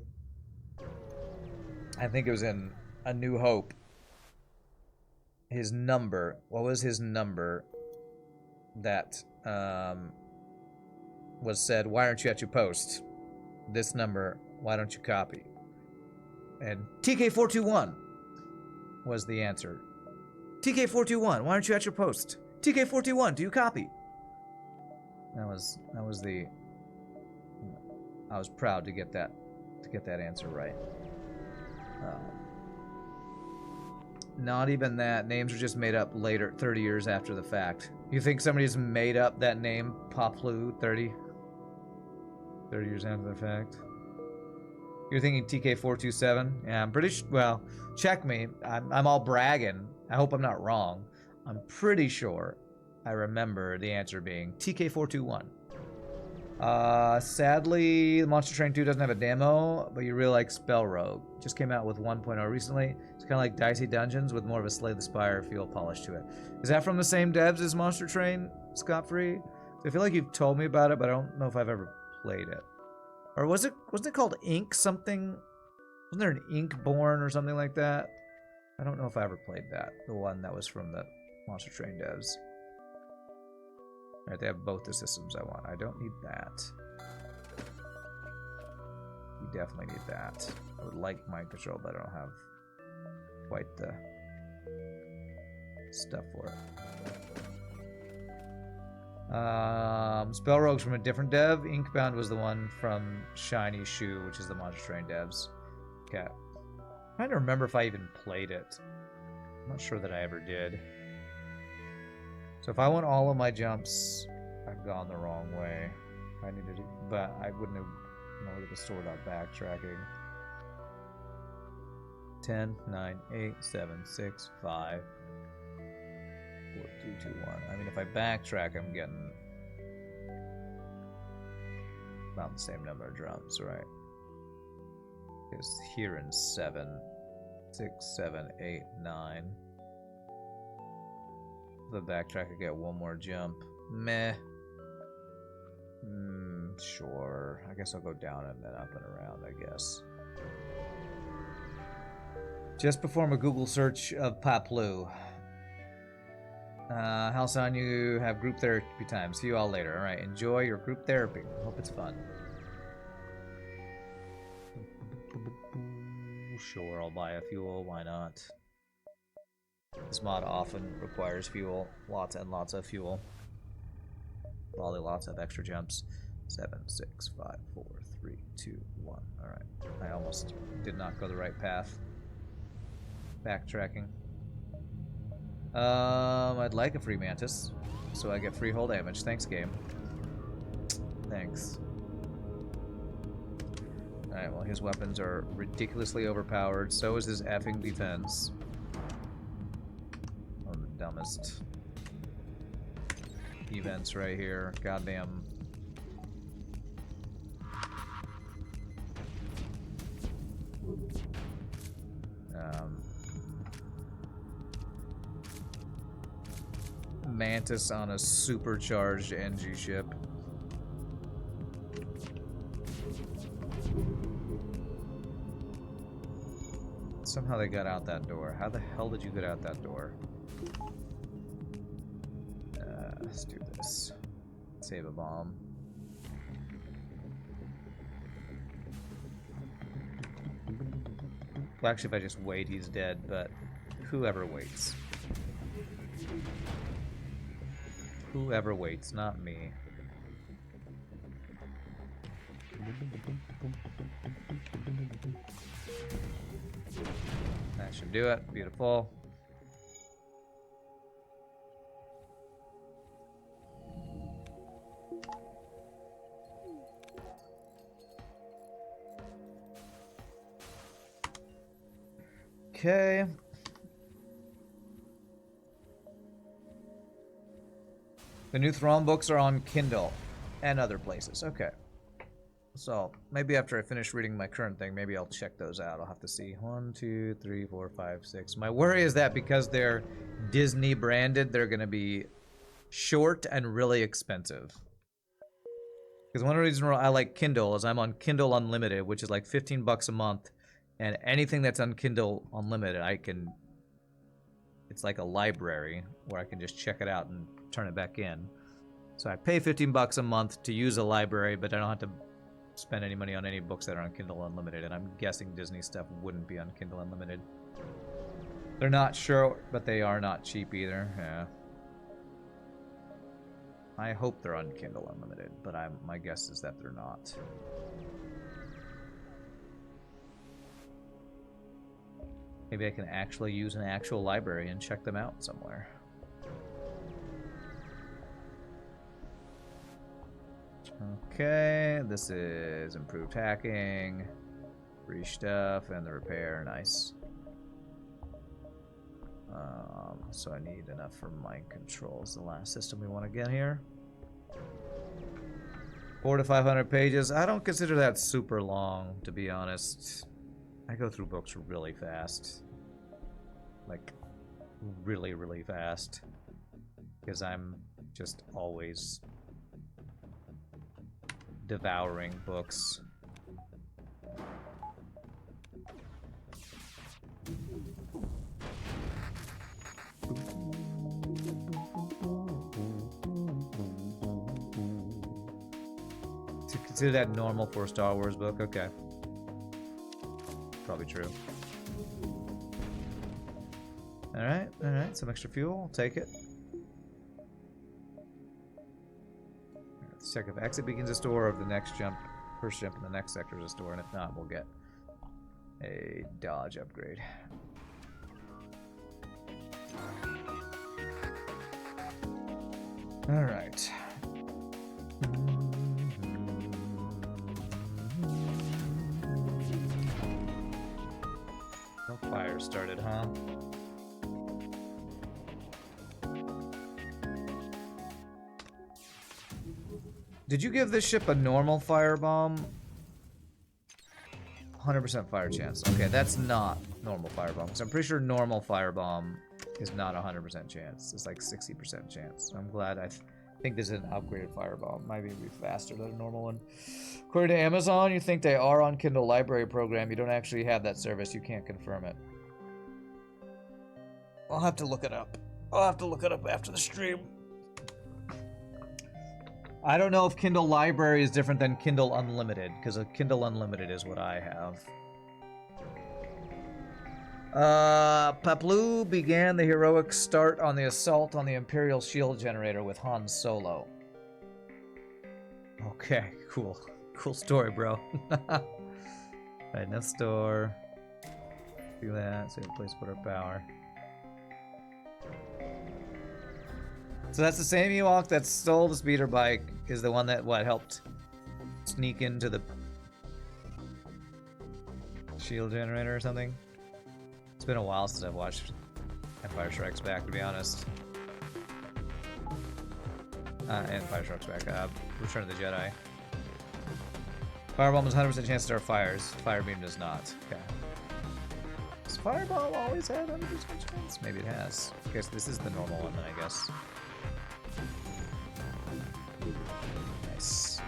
I think it was in A New Hope. His number. What was his number that was said, why aren't you at your post? This number, why don't you copy? And TK421 was the answer. TK421, why aren't you at your post? TK421, do you copy? That was the. I was proud to get that answer right. Not even that. Names are just made up later, 30 years after the fact. You think somebody's made up that name, Poplu, 30 years after the fact? You're thinking TK427? Yeah, I'm pretty sure. Well, check me. I'm all bragging. I hope I'm not wrong. I'm pretty sure I remember the answer being TK421. Sadly, Monster Train 2 doesn't have a demo, but you really like Spell Rogue. Just came out with 1.0 recently. It's kind of like Dicey Dungeons with more of a Slay the Spire feel polish to it. Is that from the same devs as Monster Train, Scott Free? I feel like you've told me about it, but I don't know if I've ever played it. Or wasn't it called Ink something? Wasn't there an Ink Born or something like that? I don't know if I ever played that. The one that was from the Monster Train devs. Alright, they have both the systems I want. I don't need that. We definitely need that. I would like mind control, but I don't have quite the stuff for it. Spell Rogue's from a different dev. Inkbound was the one from Shiny Shoe, which is the Monster Train devs. Okay. I'm trying to remember if I even played it. I'm not sure that I ever did. So if I want all of my jumps, I've gone the wrong way. I needed to, but I wouldn't have known to the store without backtracking. 10, 9, 8, 7, 6, 5, 4, 2, 2, 1. I mean, if I backtrack, I'm getting about the same number of drums, right? Because here in 7, 6, 7, 8, 9. If I backtrack, I get one more jump. Meh. Sure. I guess I'll go down and then up and around, I guess. Just perform a Google search of Paplu. Halcyon, you have group therapy time. See you all later. Alright, enjoy your group therapy. Hope it's fun. Sure, I'll buy a fuel. Why not? This mod often requires fuel. Lots and lots of fuel. Probably lots of extra jumps. 7, 6, 5, 4, 3, 2, 1. Alright. I almost did not go the right path. Backtracking. I'd like a free mantis, so I get free hull damage. Thanks, game. Thanks. Alright, well, his weapons are ridiculously overpowered. So is his effing defense. One of the dumbest events right here. Goddamn. Mantis on a supercharged NG ship. Somehow they got out that door. How the hell did you get out that door? Let's do this. Save a bomb. Well, actually, if I just wait, he's dead, but whoever waits. Whoever waits, not me. That should do it. Beautiful. Okay. The new Thrawn books are on Kindle and other places. Okay. So, maybe after I finish reading my current thing, maybe I'll check those out. I'll have to see. 1, 2, 3, 4, 5, 6. My worry is that because they're Disney branded, they're going to be short and really expensive. Because one reason I like Kindle is I'm on Kindle Unlimited, which is like 15 bucks a month. And anything that's on Kindle Unlimited, I can... It's like a library where I can just check it out and turn it back in. So I pay 15 bucks a month to use a library, but I don't have to spend any money on any books that are on Kindle Unlimited. And I'm guessing Disney stuff wouldn't be on Kindle Unlimited. They're not sure, but they are not cheap either. Yeah. I hope they're on Kindle Unlimited, but my guess is that they're not. Maybe I can actually use an actual library and check them out somewhere. Okay, this is improved hacking, free stuff, and the repair. Nice. So I need enough for mind controls. The last system we want to get here. 400 to 500 pages. I don't consider that super long, to be honest. I go through books really fast. Like, really, really fast. Because I'm just always devouring books. To consider that normal for a Star Wars book? Okay. Probably true. Alright, some extra fuel, I'll take it. Let's check if exit begins a store or if the next jump, first jump in the next sector is a store, and if not, we'll get a dodge upgrade. Alright. No started, huh? Did you give this ship a normal firebomb? 100% fire chance. Okay, that's not normal firebomb. Because I'm pretty sure normal firebomb is not 100% chance. It's like 60% chance. So I'm glad. I think this is an upgraded firebomb. Might be faster than a normal one. According to Amazon, you think they are on Kindle Library program. You don't actually have that service. You can't confirm it. I'll have to look it up. I'll have to look it up after the stream. I don't know if Kindle Library is different than Kindle Unlimited, because a Kindle Unlimited is what I have. Paploo began the heroic start on the assault on the Imperial shield generator with Han Solo. Okay, cool. Cool story, bro. Right, enough store. Do that, so we have a place to put our power. So that's the same Ewok that stole the speeder bike, is the one that, what, helped sneak into the shield generator or something? It's been a while since I've watched Empire Strikes Back, to be honest. Empire Strikes Back, Return of the Jedi. Firebomb has 100% chance to start fires. Firebeam does not. Okay. Does Fireball always have 100% chance? Maybe it has. I guess this is the normal one then, I guess. Nice.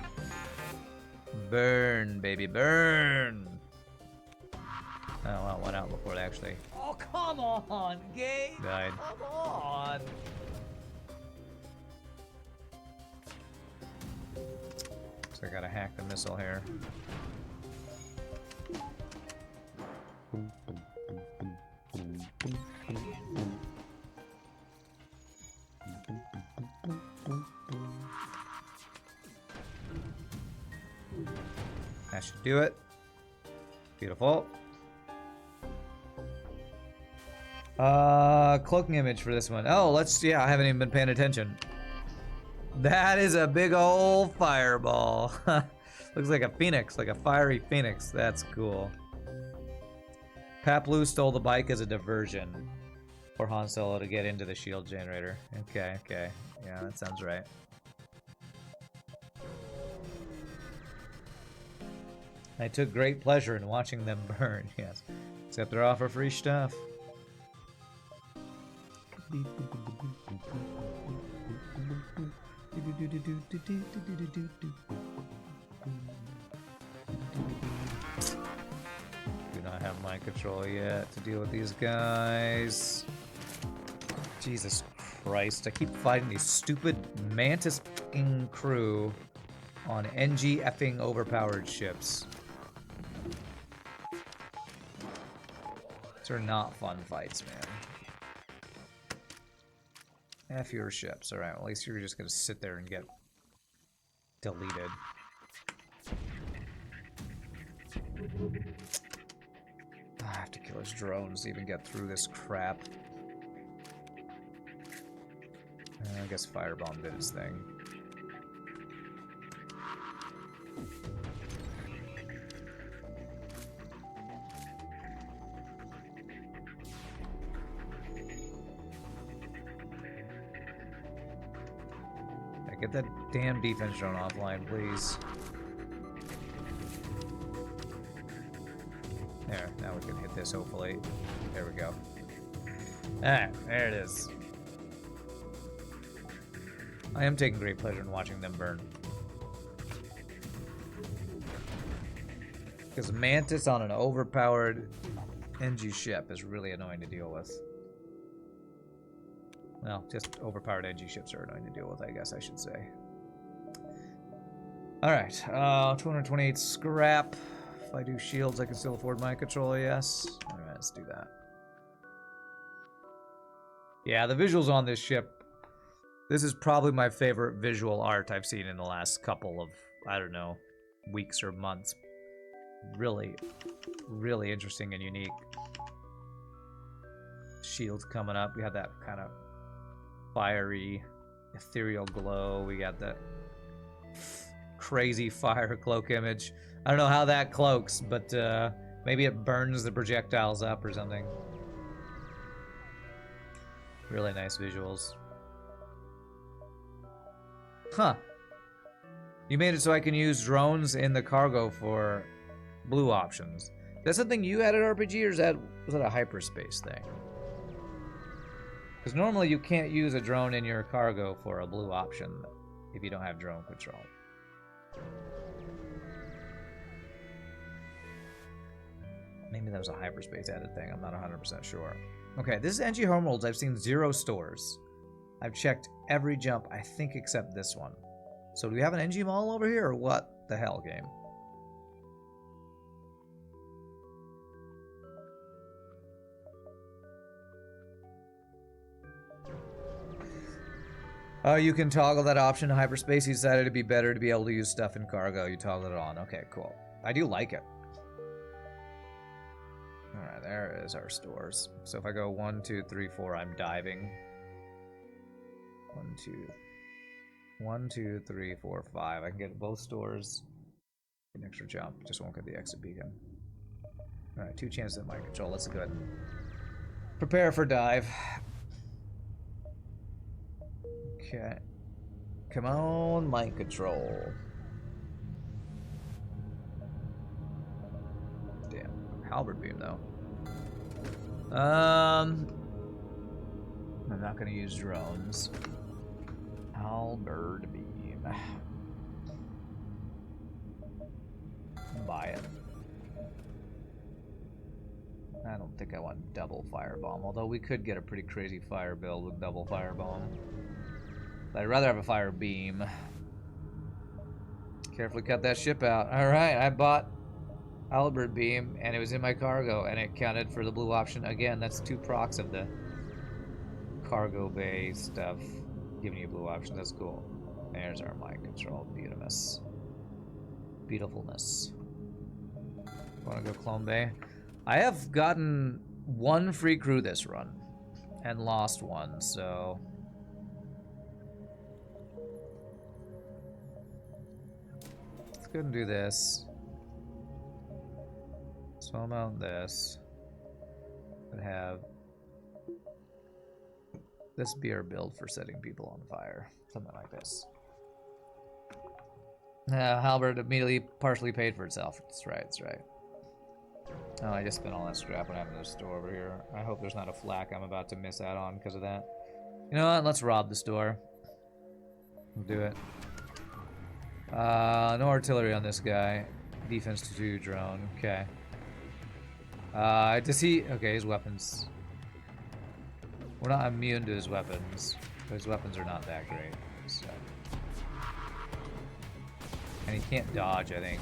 Burn, baby, burn! Oh, well, went out before it actually... Oh, come on, Gabe! Died. Come on! So I gotta hack the missile here. That should do it. Beautiful. Cloaking image for this one. Oh, yeah, I haven't even been paying attention. That is a big old fireball. Looks like a phoenix, like a fiery phoenix. That's cool. Paploo stole the bike as a diversion for Han Solo to get into the shield generator. Okay. Yeah, that sounds right. I took great pleasure in watching them burn, yes. Except they're all for free stuff. Do not have mind control yet to deal with these guys. Jesus Christ, I keep fighting these stupid mantis f***ing crew on NG effing overpowered ships. These are not fun fights, man. F your ships. Alright, well, at least you're just gonna sit there and get deleted. I have to kill his drones to even get through this crap. I guess Firebomb did its thing. Get that damn defense drone offline, please. There, now we can hit this, hopefully. There we go. Alright, there it is. I am taking great pleasure in watching them burn. Because Mantis on an overpowered NG ship is really annoying to deal with. Well, just overpowered NG ships are annoying to deal with, I guess I should say. Alright, 228 scrap. If I do shields, I can still afford mind control, yes. Alright, let's do that. Yeah, the visuals on this ship. This is probably my favorite visual art I've seen in the last couple of, I don't know, weeks or months. Really, really interesting and unique. Shields coming up. We have that kind of fiery, ethereal glow. We got that crazy fire cloak image. I don't know how that cloaks, but maybe it burns the projectiles up or something. Really nice visuals. Huh. You made it so I can use drones in the cargo for blue options. That's something you added RPG, or was that a hyperspace thing? Because normally you can't use a drone in your cargo for a blue option if you don't have drone control. Maybe that was a hyperspace added thing. I'm not 100% sure. Okay, this is NG Homeworlds. I've seen 0 stores. I've checked every jump, I think, except this one. So do we have an NG mall over here, or what the hell, game? Oh, you can toggle that option in hyperspace. You decided it'd be better to be able to use stuff in cargo. You toggled it on. Okay, cool. I do like it. Alright, there is our stores. So if I go 1, 2, 3, 4, I'm diving. 1, 2, 3, 4, 5. I can get both stores. An extra jump. Just won't get the exit beacon. Alright, 2 chances at mind control. Let's go ahead and prepare for dive. Okay. Come on, mind control. Damn. Halberd beam, though. I'm not going to use drones. Halberd beam. Buy it. I don't think I want double firebomb, although we could get a pretty crazy fire build with double firebomb. But I'd rather have a fire beam. Carefully cut that ship out. Alright, I bought Halberd beam, and it was in my cargo, and it counted for the blue option. Again, that's 2 procs of the cargo bay stuff, giving you blue option. That's cool. There's our mind control. Beautifulness. Beautifulness. Want to go clone bay? I have gotten 1 free crew this run, and lost 1, so... let's go and do this. So I'll mount this. And have this be our build for setting people on fire. Something like this. Halberd immediately partially paid for itself. That's right, that's right. Oh, I just spent all that scrap when I have in the store over here. I hope there's not a flak I'm about to miss out on because of that. You know what? Let's rob the store. We'll do it. No artillery on this guy. Defense 2 drone. Okay. Does he... okay, his weapons... we're not immune to his weapons. But his weapons are not that great. So. And he can't dodge, I think.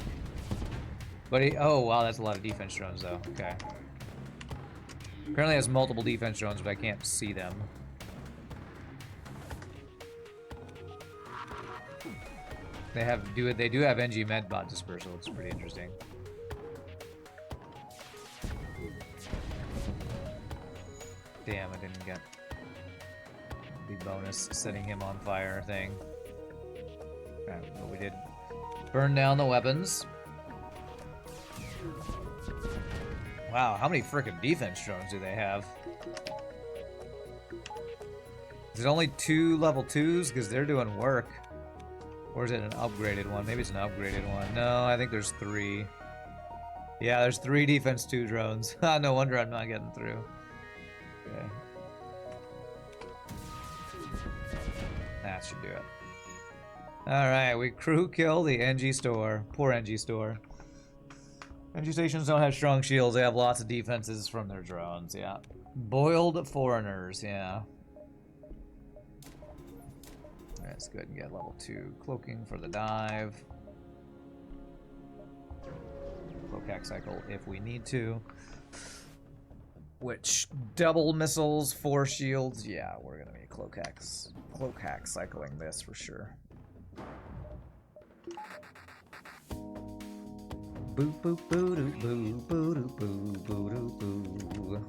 But he... oh, wow, that's a lot of defense drones, though. Okay. Apparently has multiple defense drones, but I can't see them. They do have NG Medbot dispersal. It's pretty interesting. Damn, I didn't get the bonus setting him on fire thing. Okay, but we did burn down the weapons. Wow, how many frickin' defense drones do they have? Is it only 2 level 2s? Because they're doing work. Or is it an upgraded one? Maybe it's an upgraded one. No, I think there's 3. Yeah, there's 3 defense 2 drones. No wonder I'm not getting through. Okay. That should do it. Alright, we crew kill the NG store. Poor NG store. NG stations don't have strong shields. They have lots of defenses from their drones, yeah. Boiled foreigners, yeah. Let's go ahead and get level 2 cloaking for the dive. Cloak hack cycle if we need to. Which double missiles, 4 shields. Yeah, we're gonna be cloak hack cycling this for sure. Boo boo boo doo boo boo doo boo boo doo boo.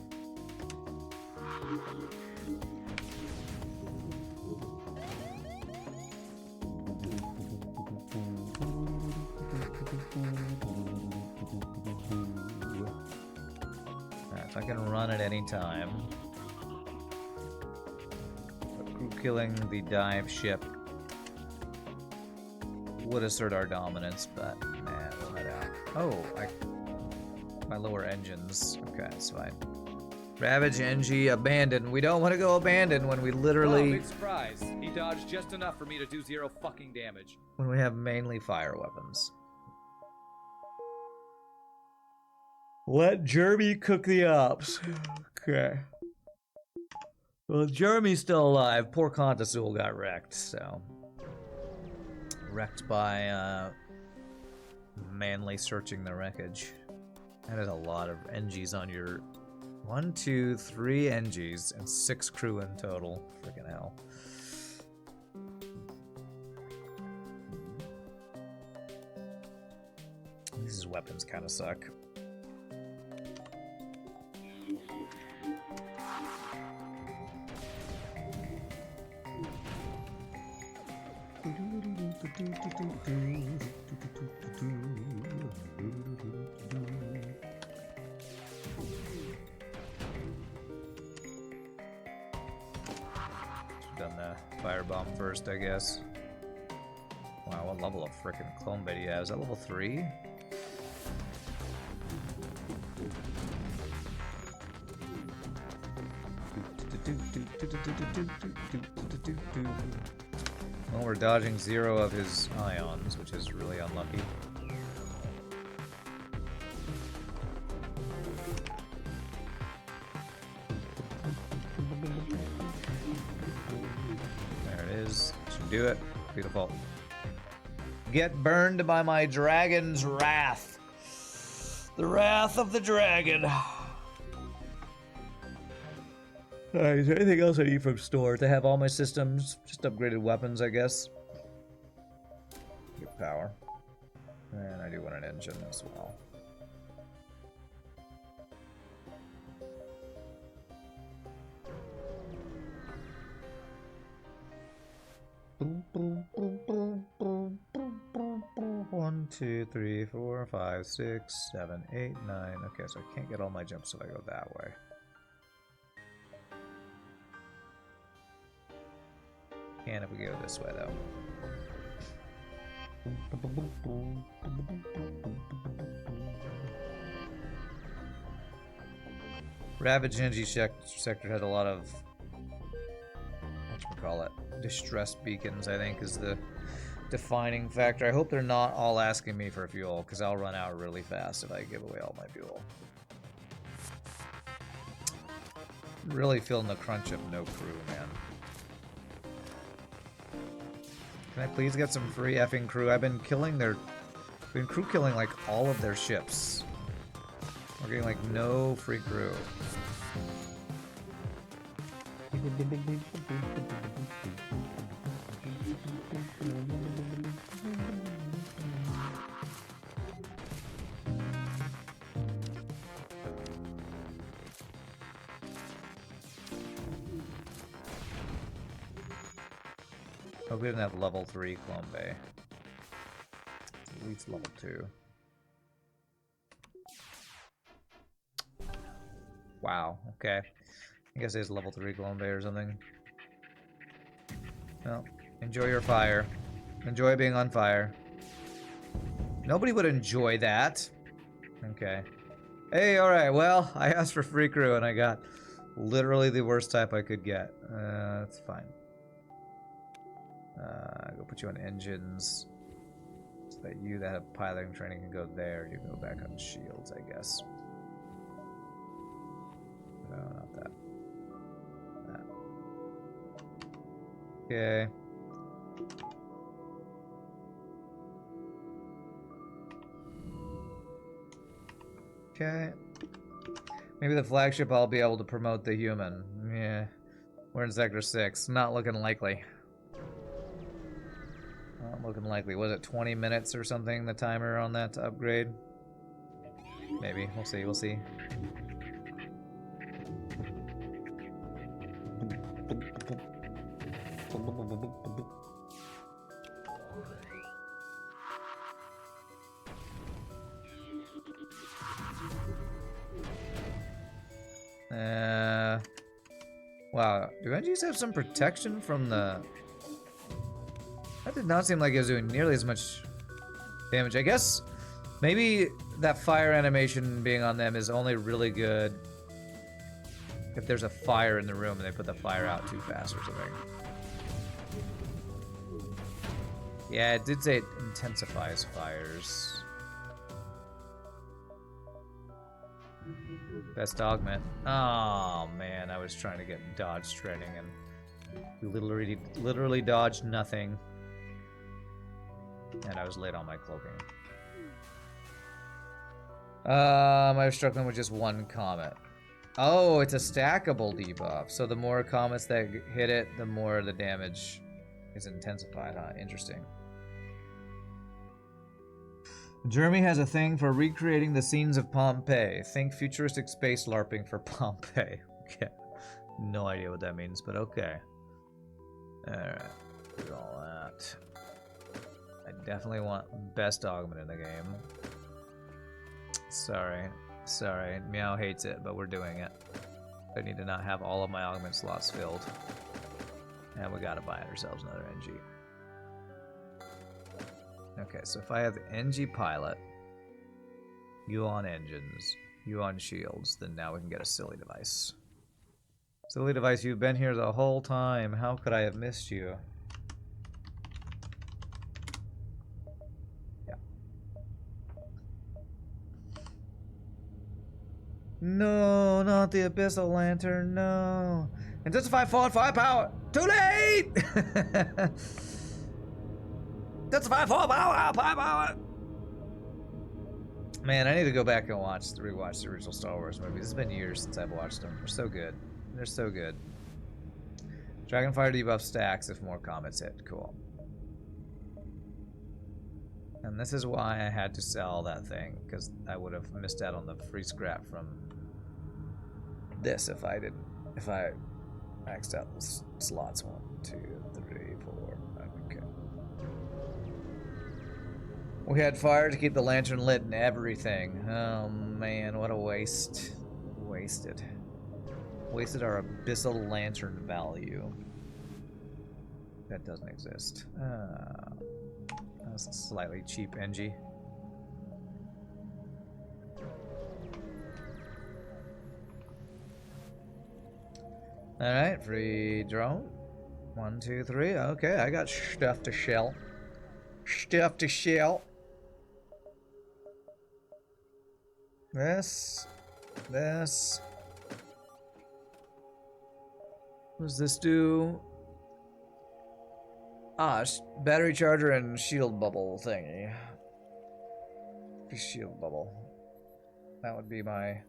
Alright, so I can run at any time. killing the dive ship would assert our dominance, but nah, we'll head out. Oh, my lower engines. Okay, that's fine. Ravage NG abandoned. We don't want to go abandoned when we literally... Oh, big surprise. He dodged just enough for me to do 0 fucking damage. When we have mainly fire weapons. Let Jeremy cook the ops. Okay. Well, Jeremy's still alive. Poor Contasul got wrecked, so... Wrecked by, manly searching the wreckage. That is a lot of NGs on your... 1, 2, 3 NGs and 6 crew in total. Freaking hell. These weapons kind of suck. Done the firebomb first, I guess. Wow, what level of frickin' clone bait do you have? Is that level 3? Well, we're dodging 0 of his ions, which is really unlucky. There it is. Should do it. Beautiful. Get burned by my dragon's wrath. The wrath of the dragon. Alright, is there anything else I need from store? To have all my systems, just upgraded weapons, I guess. Get power. And I do want an engine as well. Boom, boom, boom, boom, boom, boom, boom, boom. 1, 2, 3, 4, 5, 6, 7, 8, 9. Okay, so I can't get all my jumps if I go that way. Can if we go this way, though. Ravage Energy sector had a lot of, whatchamacallit, distress beacons, I think, is the defining factor. I hope they're not all asking me for fuel, because I'll run out really fast if I give away all my fuel. Really feeling the crunch of no crew, man. Can I please get some free effing crew? I've been killing been crew killing like all of their ships. We're getting like no free crew. Oh, we didn't have level 3 clone bay. At least level 2. Wow, okay. I guess it's level 3 clone bay or something. Well, enjoy your fire. Enjoy being on fire. Nobody would enjoy that. Okay. Hey, alright, well, I asked for free crew and I got literally the worst type I could get. That's fine. Go put you on engines. So that you that have piloting training can go there. You can go back on shields, I guess. No, not that. That. Okay. Okay. Maybe the flagship I'll be able to promote the human. Yeah. We're in Sector 6. Not looking likely. Not looking likely. Was it 20 minutes or something, the timer on that to upgrade? Maybe. We'll see. We'll see. Wow, do NGs have some protection from the... That did not seem like it was doing nearly as much damage. I guess maybe that fire animation being on them is only really good if there's a fire in the room and they put the fire out too fast or something. Yeah, it did say it intensifies fires. Best augment. Oh man, I was trying to get dodge training and we literally dodged nothing. And I was late on my cloaking. I was struggling with just one comet. Oh, it's a stackable debuff. So the more comets that hit it, the more the damage is intensified, huh? Interesting. Jeremy has a thing for recreating the scenes of Pompeii. Think futuristic space LARPing for Pompeii. Okay. No idea what that means, but okay. Alright. Do all that. I definitely want best augment in the game. Sorry. Sorry. Meow hates it, but we're doing it. I need to not have all of my augment slots filled. And we gotta buy ourselves another NG. Okay, so if I have NG pilot, you on engines, you on shields, then now we can get a silly device. Silly device, you've been here the whole time. How could I have missed you? Yeah. No, not the Abyssal Lantern, no. Intensify forward firepower! Too late! Intensify forward firepower! Man, I need to go back and rewatch the original Star Wars movies. It's been years since I've watched them. They're so good. They're so good. Dragonfire debuff stacks if more comets hit. Cool. And this is why I had to sell that thing, because I would have missed out on the free scrap from this if I maxed out the slots. 1, 2, 3, 4. Okay. We had fire to keep the lantern lit and everything. Oh man, what a waste. Wasted our Abyssal Lantern value. That doesn't exist. That's a slightly cheap NG. Alright, free drone. 1, 2, 3. Okay, I got stuff to shell. Stuff to shell. This. What does this do? Ah, battery charger and shield bubble thingy. Shield bubble. That would be my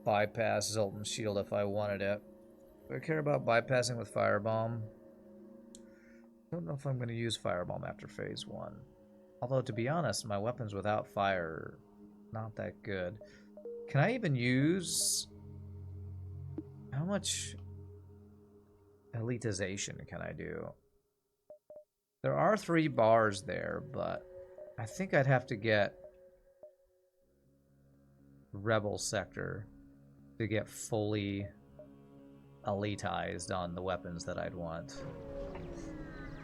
bypass Zoltan shield if I wanted it. Do I care about bypassing with Firebomb? Don't know if I'm going to use Firebomb after phase 1. Although, to be honest, my weapons without fire not that good. Can I even use... How much elitization can I do? There are 3 bars there, but I think I'd have to get Rebel Sector to get fully elitized on the weapons that I'd want.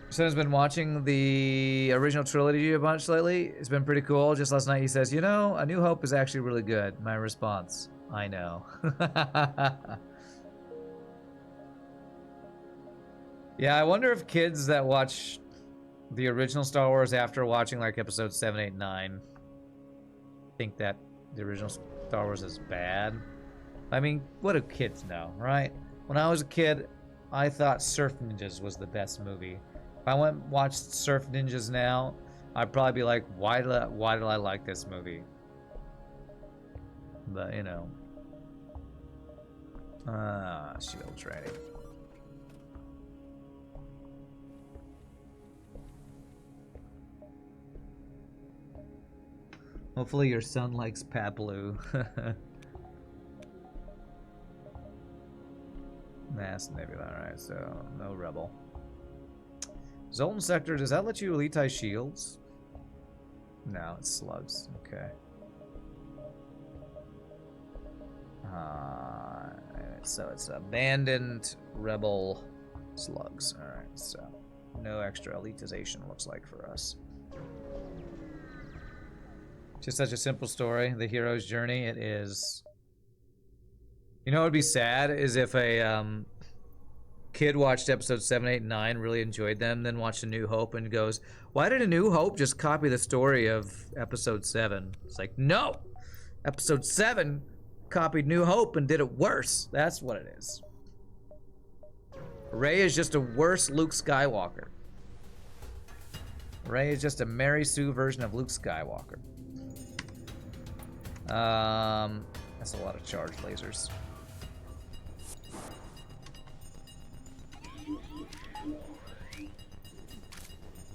Someone's been watching the original trilogy a bunch lately. It's been pretty cool. Just last night he says, you know, A New Hope is actually really good. My response, I know. Yeah, I wonder if kids that watch the original Star Wars after watching like episodes 7, 8, 9 think that the original Star Wars is bad. I mean, what do kids know, right? When I was a kid, I thought Surf Ninjas was the best movie. If I went and watched Surf Ninjas now, I'd probably be like, why did I like this movie? But, you know. Shield training. Hopefully your son likes Pablo. Mass Nebula, alright, so no Rebel. Zoltan Sector, does that let you elitize shields? No, it's slugs. Okay. so it's abandoned rebel slugs. All right, so no extra elitization looks like for us. Just such a simple story, the hero's journey. It is. You know what would be sad is if a kid watched episodes 7, 8, and 9, really enjoyed them, then watched A New Hope and goes, why did A New Hope just copy the story of episode 7? It's like, no! Episode 7 copied New Hope and did it worse. That's what it is. Rey is just a worse Luke Skywalker. Rey is just a Mary Sue version of Luke Skywalker. That's a lot of charged lasers.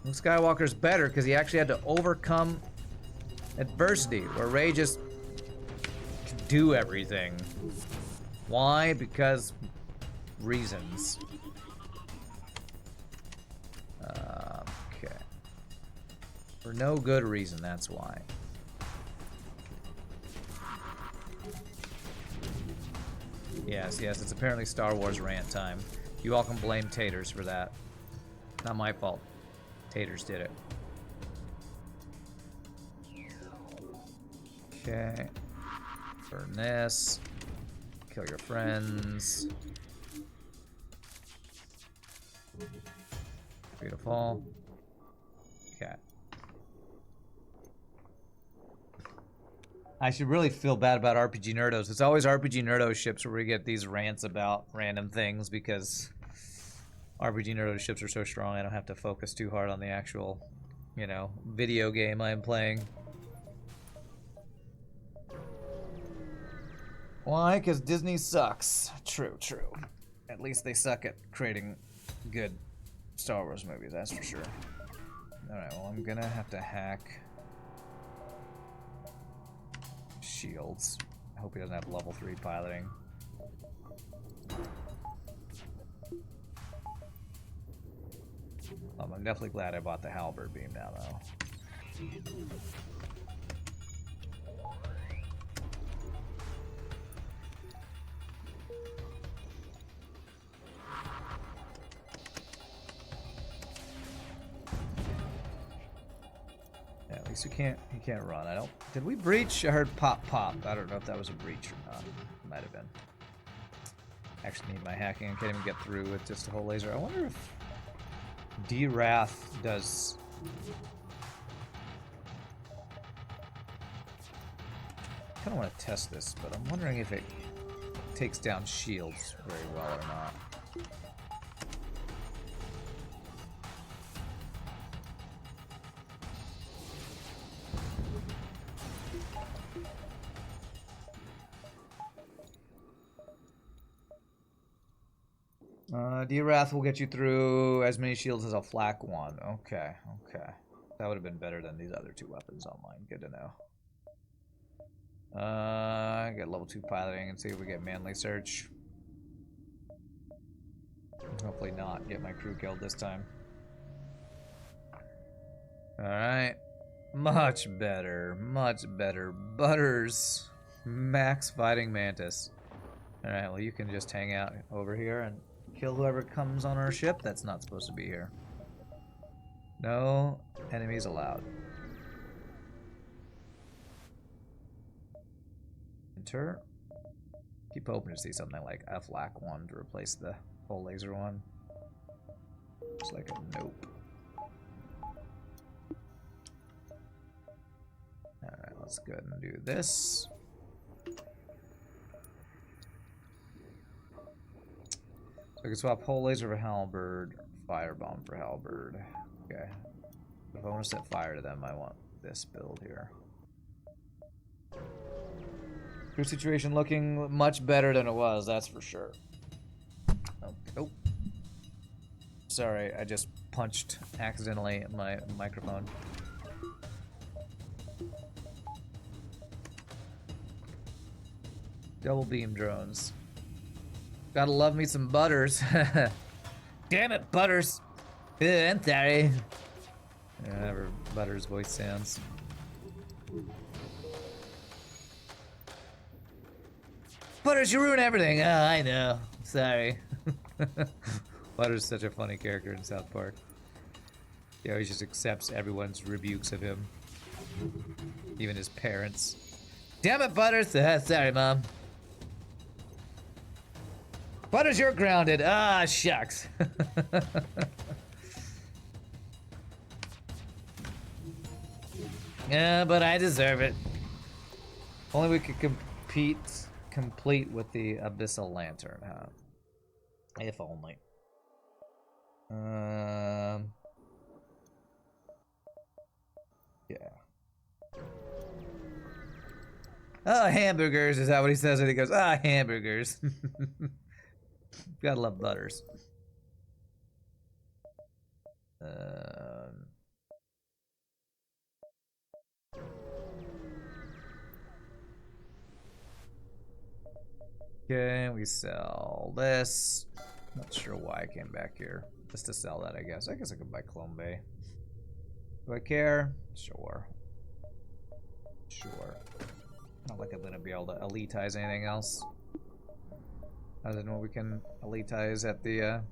Luke Skywalker's better because he actually had to overcome adversity, where Rey just can do everything. Why? Because reasons. Okay. For no good reason, that's why. Yes, it's apparently Star Wars rant time. You all can blame Taters for that. Not my fault. Taters did it. Okay. Burn this. Kill your friends. Beautiful. Okay. I should really feel bad about RPGNerdos. It's always RPGNerdos ships where we get these rants about random things because RPGNerdos ships are so strong I don't have to focus too hard on the actual, you know, video game I'm playing. Why? Because Disney sucks. True. At least they suck at creating good Star Wars movies, that's for sure. Alright, well, I'm gonna have to hack shields. I hope he doesn't have level 3 piloting. I'm definitely glad I bought the halberd beam now, though. Yeah, at least he can't run. I don't. Did we breach? I heard pop. I don't know if that was a breach or not. It might have been. Actually need my hacking. I can't even get through with just a whole laser. I wonder if D-Wrath does... I kind of want to test this, but I'm wondering if it takes down shields very well or not. D-Wrath will get you through as many shields as a flak one. Okay. That would have been better than these other 2 weapons online. Good to know. Get level 2 piloting and see if we get manly search. Hopefully not get my crew killed this time. Alright. Much better. Butters. Max fighting mantis. Alright, well you can just hang out over here and kill whoever comes on our ship that's not supposed to be here. No enemies allowed. Enter. Keep hoping to see something like a flak one to replace the whole laser one. Looks like a nope. Alright, let's go ahead and do this. So I can swap whole laser for halberd, firebomb for halberd. Okay. If I want to set fire to them, I want this build here. Crew situation looking much better than it was, that's for sure. Oh. Sorry, I just punched accidentally my microphone. Double beam drones. Gotta love me some Butters. Damn it, Butters. I'm sorry. Whatever Butters' voice sounds. Butters, you ruin everything. Oh, I know. Sorry. Butters such a funny character in South Park. He always just accepts everyone's rebukes of him. Even his parents. Damn it, Butters! Sorry, Mom. Butters, you're grounded. Ah, shucks. Yeah, but I deserve it. Only we could complete with the Abyssal Lantern, huh? If only. Yeah. Oh, hamburgers, is that what he says when he goes, ah, hamburgers. Gotta love Butters. Okay, we sell this. Not sure why I came back here. Just to sell that, I guess. I guess I could buy Clone Bay. Do I care? Sure. Sure. Not like I'm gonna be able to elitize anything else. Other than what we can elitize at the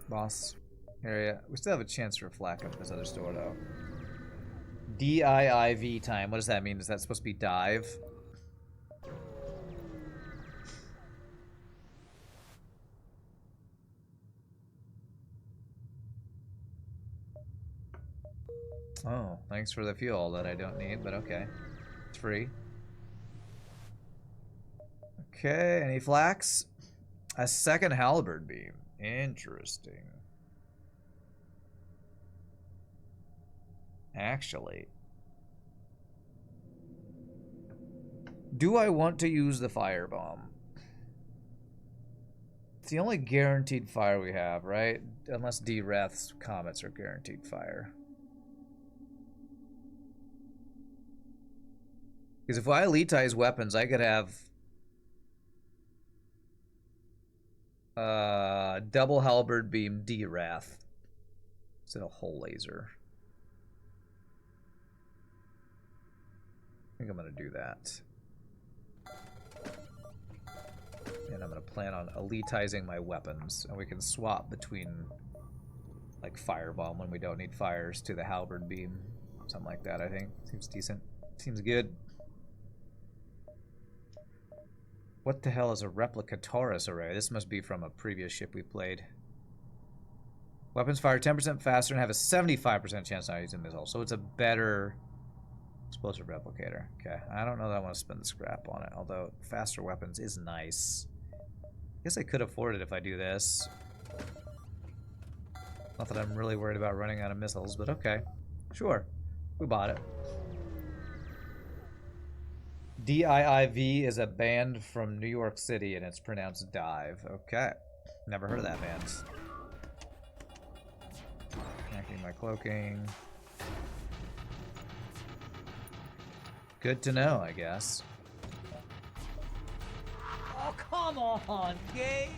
boss area. We still have a chance for flak up this other store though. DIIV time. What does that mean? Is that supposed to be dive? Oh, thanks for the fuel that I don't need, but okay. It's free. Okay, any flax? A second halberd beam. Interesting. Actually. Do I want to use the firebomb? It's the only guaranteed fire we have, right? Unless D-Wrath's comets are guaranteed fire. Because if I elitize weapons, I could have double halberd beam D-Wrath instead of whole laser. I think I'm going to do that. And I'm going to plan on elitizing my weapons. And we can swap between, like, firebomb when we don't need fires to the halberd beam. Something like that, I think. Seems decent. Seems good. What the hell is a replica Taurus array? This must be from a previous ship we played. Weapons fire 10% faster and have a 75% chance not using missiles. So it's a better explosive replicator. Okay, I don't know that I want to spend the scrap on it, although faster weapons is nice. I guess I could afford it if I do this. Not that I'm really worried about running out of missiles, but okay. Sure, we bought it. DIIV is a band from New York City and it's pronounced dive. Okay. Never heard of that band. Hacking my cloaking. Good to know, I guess. Oh, come on, Gabe.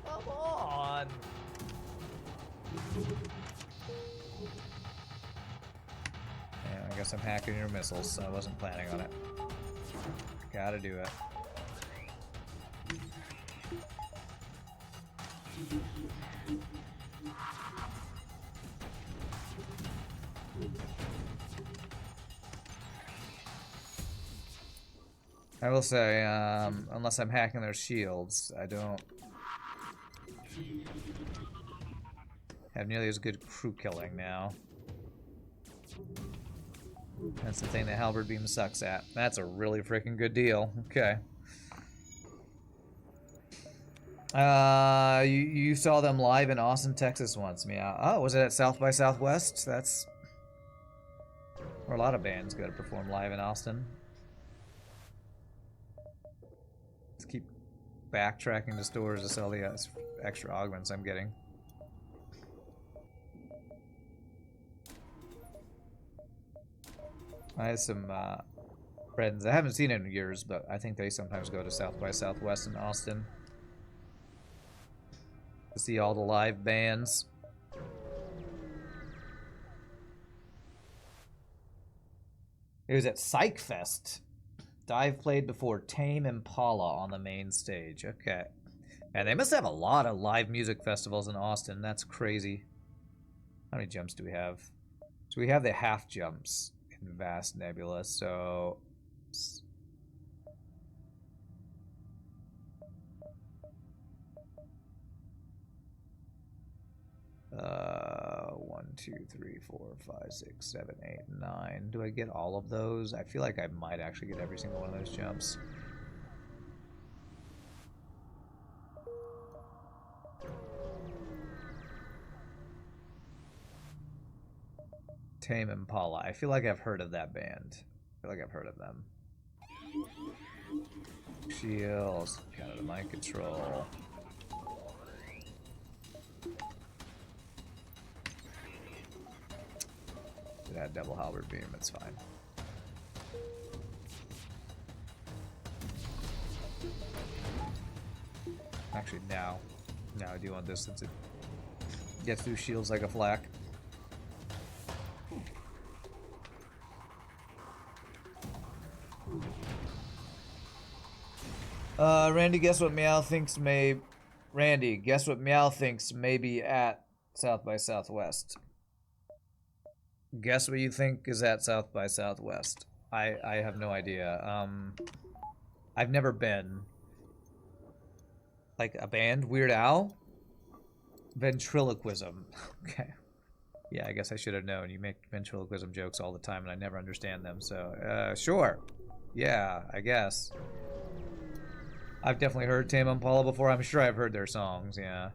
Come on. Yeah, I guess I'm hacking your missiles, so I wasn't planning on it. Gotta do it. I will say, unless I'm hacking their shields, I don't have nearly as good crew killing now. That's the thing that halberd beam sucks at. That's a really freaking good deal. Okay. You saw them live in Austin, Texas once. Yeah. Oh, was it at South by Southwest? That's where a lot of bands go to perform live in Austin. Let's keep backtracking to stores to sell the extra augments I'm getting. I have some friends. I haven't seen it in years, but I think they sometimes go to South by Southwest in Austin to see all the live bands. It was at Psych Fest. I've played before Tame Impala on the main stage. Okay. And they must have a lot of live music festivals in Austin. That's crazy. How many jumps do we have? So we have the half jumps in Vast Nebula, so... 1, 2, 3, 4, 5, 6, 7, 8, 9. Do I get all of those? I feel like I might actually get every single one of those jumps. Tame Impala. I feel like I've heard of that band. I feel like I've heard of them. Shields. Kind of the mind control. It had double halberd beam, it's fine. Actually, now I do want this since it gets through shields like a flak. Randy, guess what Meow thinks may... Randy, guess what Meow thinks may be at South by Southwest. Guess what you think is at South by Southwest. I have no idea. I've never been. Like a band? Weird Al? Ventriloquism. Okay. Yeah, I guess I should have known. You make ventriloquism jokes all the time and I never understand them, so, sure. Yeah, I guess. I've definitely heard Tame Impala before. I'm sure I've heard their songs, yeah.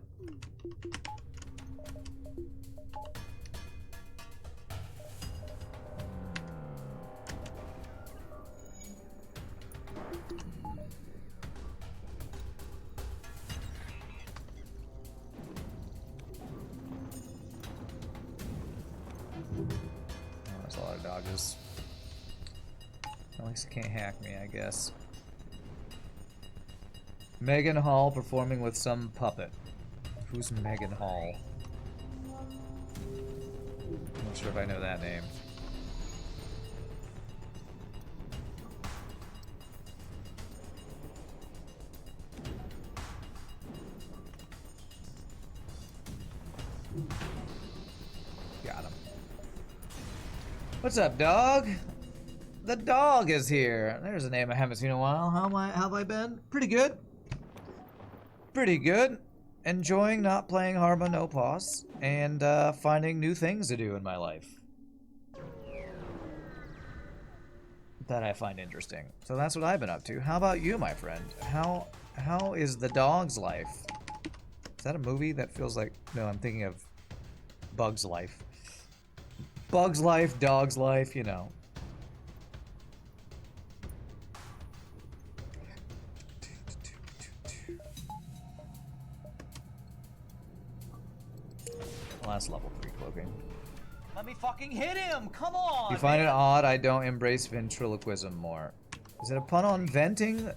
That's a lot of dodges. At least it can't hack me, I guess. Megan Hall performing with some puppet. Who's Megan Hall? I'm not sure if I know that name. Got him. What's up, dog? The dog is here. There's a name I haven't seen in a while. How have I been? Pretty good. Pretty good. Enjoying not playing Harma No Pause and finding new things to do in my life that I find interesting. So that's what I've been up to. How about you, my friend? How is the dog's life? Is that a movie that feels like... No, I'm thinking of Bug's Life. Bug's Life, Dog's Life, you know. Last level 3 cloaking. Let me fucking hit him! Come on! You find it odd I don't embrace ventriloquism more. Is it a pun on venting?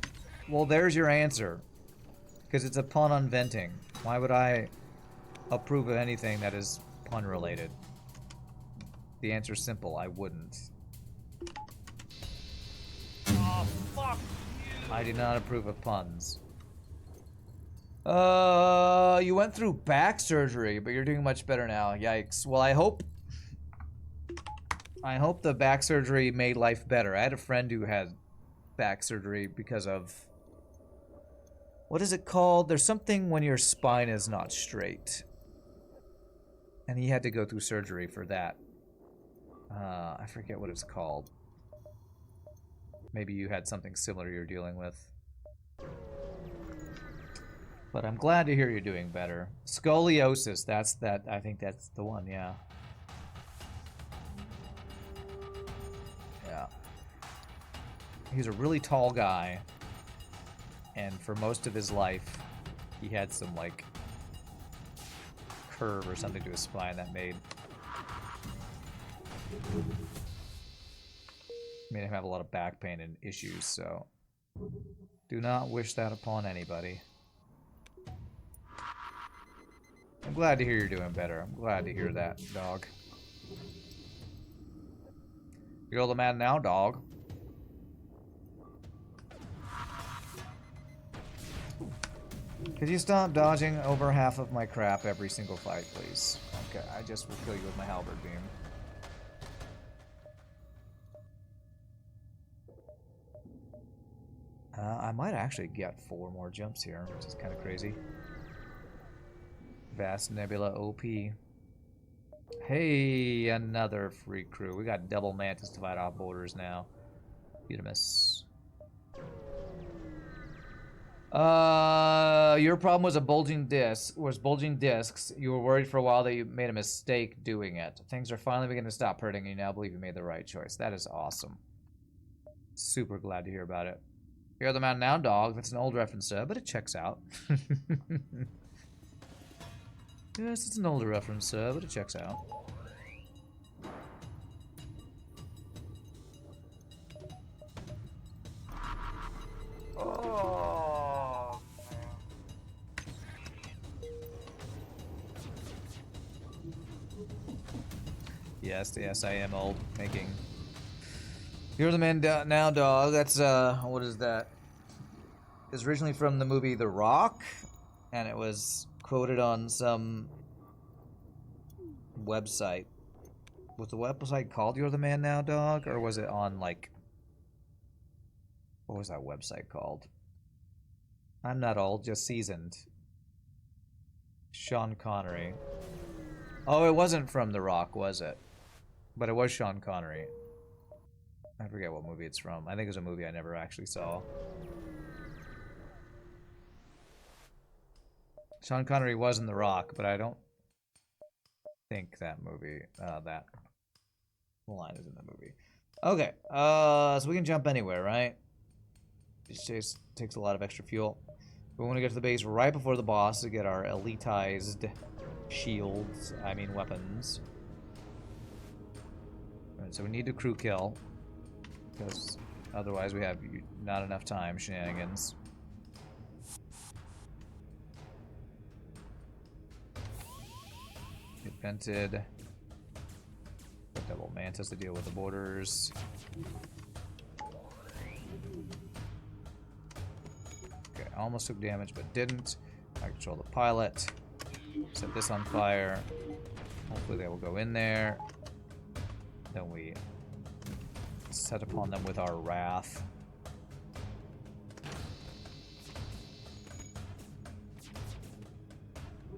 Well, there's your answer. Because it's a pun on venting. Why would I approve of anything that is pun related? The answer's simple, I wouldn't. Oh, fuck you! I do not approve of puns. You went through back surgery, but you're doing much better now. Yikes. Well, I hope the back surgery made life better. I had a friend who had back surgery because of... What is it called? There's something when your spine is not straight. And he had to go through surgery for that. I forget what it's called. Maybe you had something similar you're dealing with. But I'm glad to hear you're doing better. Scoliosis, I think that's the one, yeah. Yeah. He's a really tall guy. And for most of his life, he had some, like, curve or something to his spine that made him have a lot of back pain and issues, so do not wish that upon anybody. I'm glad to hear you're doing better. I'm glad to hear that, dog. You're the man now, dog. Could you stop dodging over half of my crap every single fight, please? Okay, I just will kill you with my halberd beam. I might actually get 4 more jumps here, which is kind of crazy. Vast Nebula OP. Hey, another free crew. We got double mantis to fight off borders now. Utimus. Your problem was bulging discs. You were worried for a while that you made a mistake doing it. Things are finally beginning to stop hurting, and you now believe you made the right choice. That is awesome. Super glad to hear about it. You're the man now, dog. That's an old reference, but it checks out. Yes, it's an older reference, but it checks out. Oh, yes, I am old. Making. You're the man now, dog. That's, what is that? It's originally from the movie The Rock, and it was quoted on some website. Was the website called You're the Man Now, Dog? Or was it on, like... What was that website called? I'm not old, just seasoned. Sean Connery. Oh, it wasn't from The Rock, was it? But it was Sean Connery. I forget what movie it's from. I think it was a movie I never actually saw. Sean Connery was in The Rock, but I don't think that movie, that line is in the movie. Okay, so we can jump anywhere, right? It just takes a lot of extra fuel. We want to get to the base right before the boss to get our elitized shields, weapons. Alright, so we need to crew kill, because otherwise we have not enough time, shenanigans. Get vented. Double mantis to deal with the borders. Okay, almost took damage but didn't. I control the pilot. Set this on fire. Hopefully they will go in there. Then we set upon them with our wrath.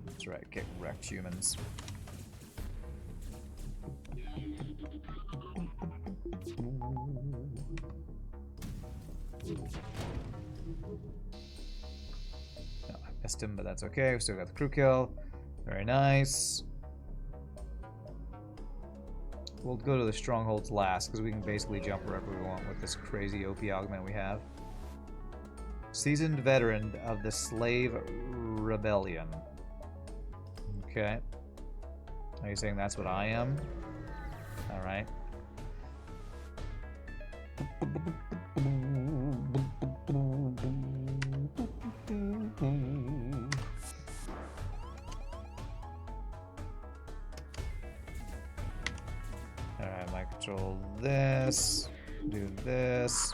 That's right, get wrecked, humans. No, I missed him, but that's okay. We still got the crew kill. Very nice. We'll go to the strongholds last, because we can basically jump wherever we want with this crazy OP augment we have. Seasoned veteran of the Slave Rebellion. Okay. Are you saying that's what I am? Alright. Alright, might control this. Do this.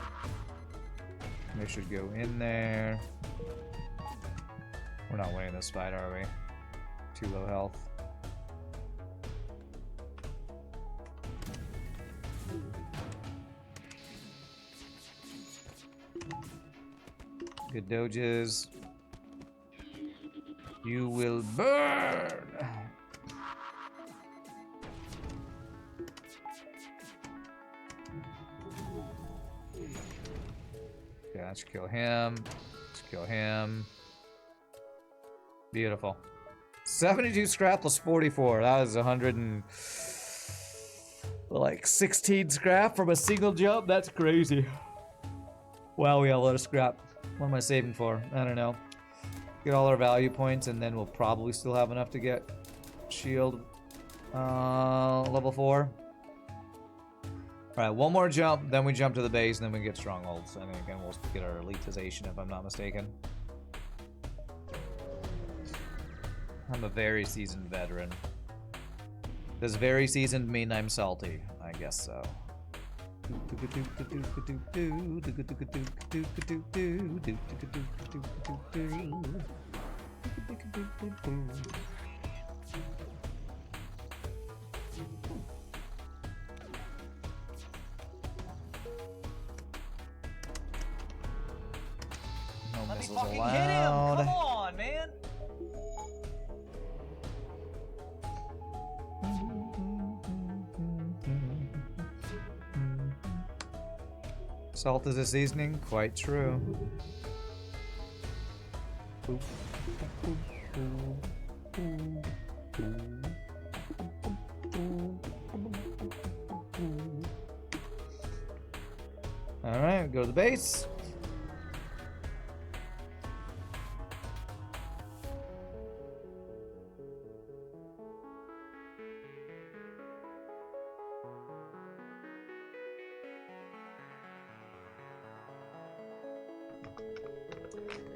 They should go in there. We're not winning this fight, are we? Too low health. Good doges. You will burn! Okay, let's kill him. Let's kill him. Beautiful. 72 scrap plus 44. That was 16 scrap from a single jump. That's crazy. Wow, we got a lot of scrap. What am I saving for? I don't know. Get all our value points, and then we'll probably still have enough to get shield level 4. Alright, one more jump, then we jump to the base, and then we get strongholds. And then again, we'll get our elitization, if I'm not mistaken. I'm a very seasoned veteran. Does very seasoned mean I'm salty? I guess so. No Let me missiles fucking allowed. hit him! Come on, man! Salt is a seasoning? Quite true. Alright, go to the base.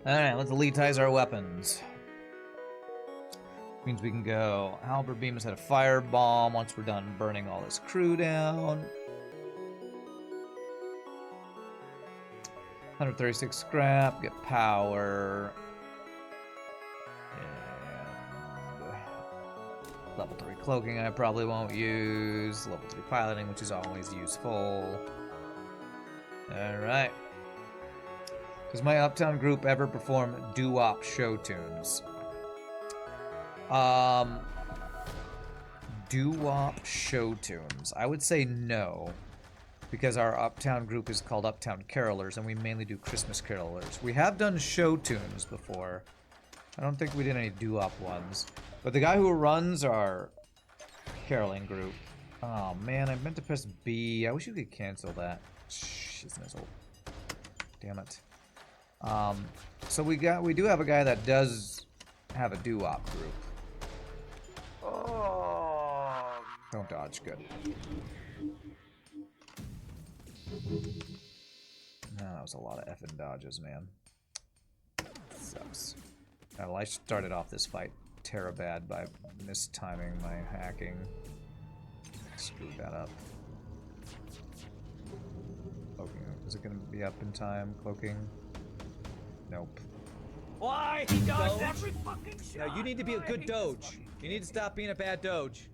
Alright, let's elitize our weapons. Means we can go halberd beam instead of firebomb once we're done burning all this crew down. 136 scrap, get power. And level 3 cloaking I probably won't use. Level 3 piloting, which is always useful. Alright. Does my Uptown group ever perform doo-wop show tunes? Doo-wop show tunes. I would say no, because our Uptown group is called Uptown Carolers, and we mainly do Christmas carolers. We have done show tunes before. I don't think we did any doo-wop ones. But the guy who runs our caroling group... Oh man, I meant to press B. I wish you could cancel that. Shiznizle. Damn it. So we do have a guy that does have a doo-wop group. Oh. Don't dodge, good. No, that was a lot of effing dodges, man. Sucks. Well, I started off this fight bad by mistiming my hacking. Screwed that up. Cloaking. Is it gonna be up in time? Cloaking? Nope. Why? He dodged every fucking shot! No, you need to be a good doge. You need to stop being a bad doge.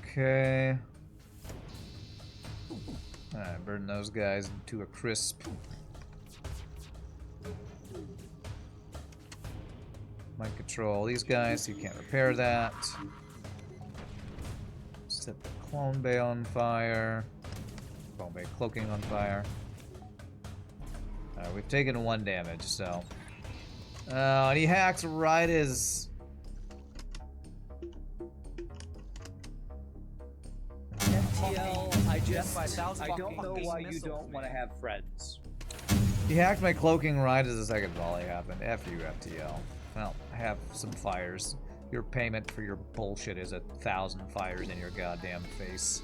Okay. Alright, burn those guys to a crisp. Might control these guys so you can't repair that. Set the clone bay on fire. Clone bay cloaking on fire. Alright, we've taken 1 damage, so. Oh, and he hacks right as. FTL, I don't know why you don't want to have friends. He hacked my cloaking right as the second volley happened. F you, FTL. Well, I have some fires. Your payment for your bullshit is 1,000 fires in your goddamn face.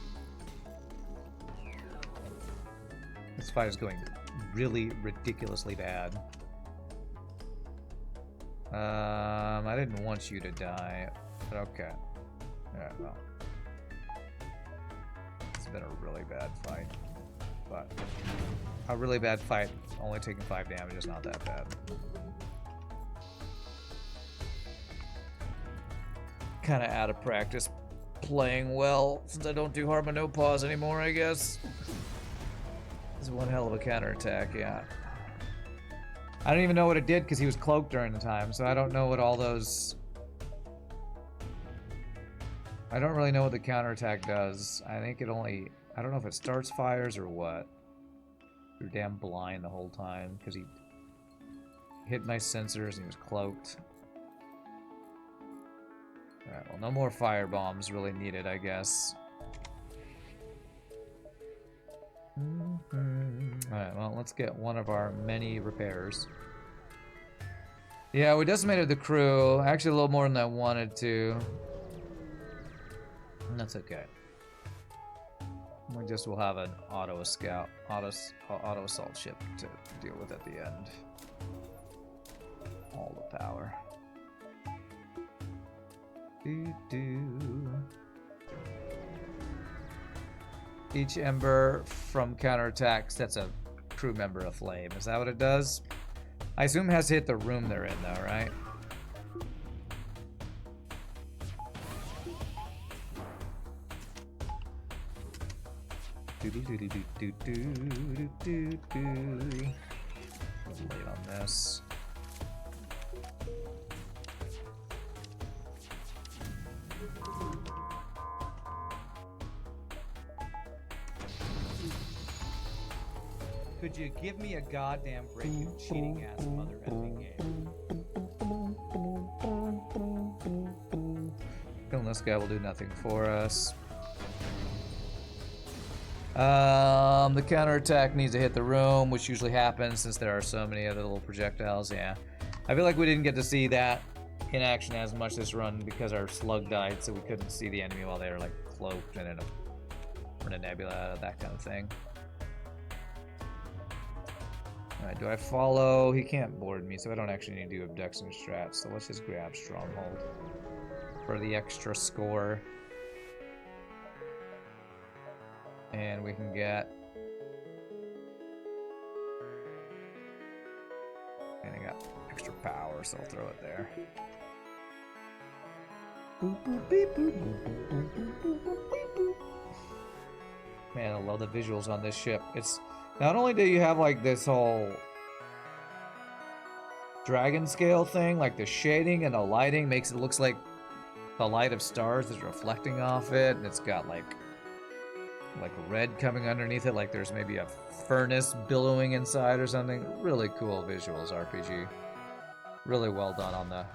This fight is going really ridiculously bad. I didn't want you to die, but okay. Yeah, well. It's been a really bad fight. But a really bad fight, only taking 5 damage is not that bad. Kinda out of practice playing well, since I don't do hard but no pause anymore, I guess. This is one hell of a counterattack, yeah. I don't even know what it did because he was cloaked during the time, so I don't know what all those... I don't really know what the counterattack does. I think it only... I don't know if it starts fires or what. You're damn blind the whole time because he hit my sensors and he was cloaked. Alright, well, no more fire bombs really needed, I guess. Alright, well, let's get one of our many repairs. Yeah, we decimated the crew. Actually, a little more than I wanted to. And that's okay. We just will have an auto assault ship to deal with at the end. All the power. Each ember from counterattack sets a crew member aflame. Is that what it does? I assume it has to hit the room they're in, though, right? Late on this. Could you give me a goddamn break, you cheating ass mother effing game? Killing this guy will do nothing for us. The counterattack needs to hit the room, which usually happens since there are so many other little projectiles. Yeah, I feel like we didn't get to see that in action as much this run because our slug died, so we couldn't see the enemy while they were like cloaked and in a nebula, that kind of thing. Alright, do I follow? He can't board me, so I don't actually need to do abduction strats, so let's just grab Stronghold for the extra score. And we can get... And I got extra power, so I'll throw it there. Man, I love the visuals on this ship. It's... Not only do you have like this whole dragon scale thing, like the shading and the lighting makes it looks like the light of stars is reflecting off it, and it's got like red coming underneath it, like there's maybe a furnace billowing inside or something. Really cool visuals, RPG. Really well done on the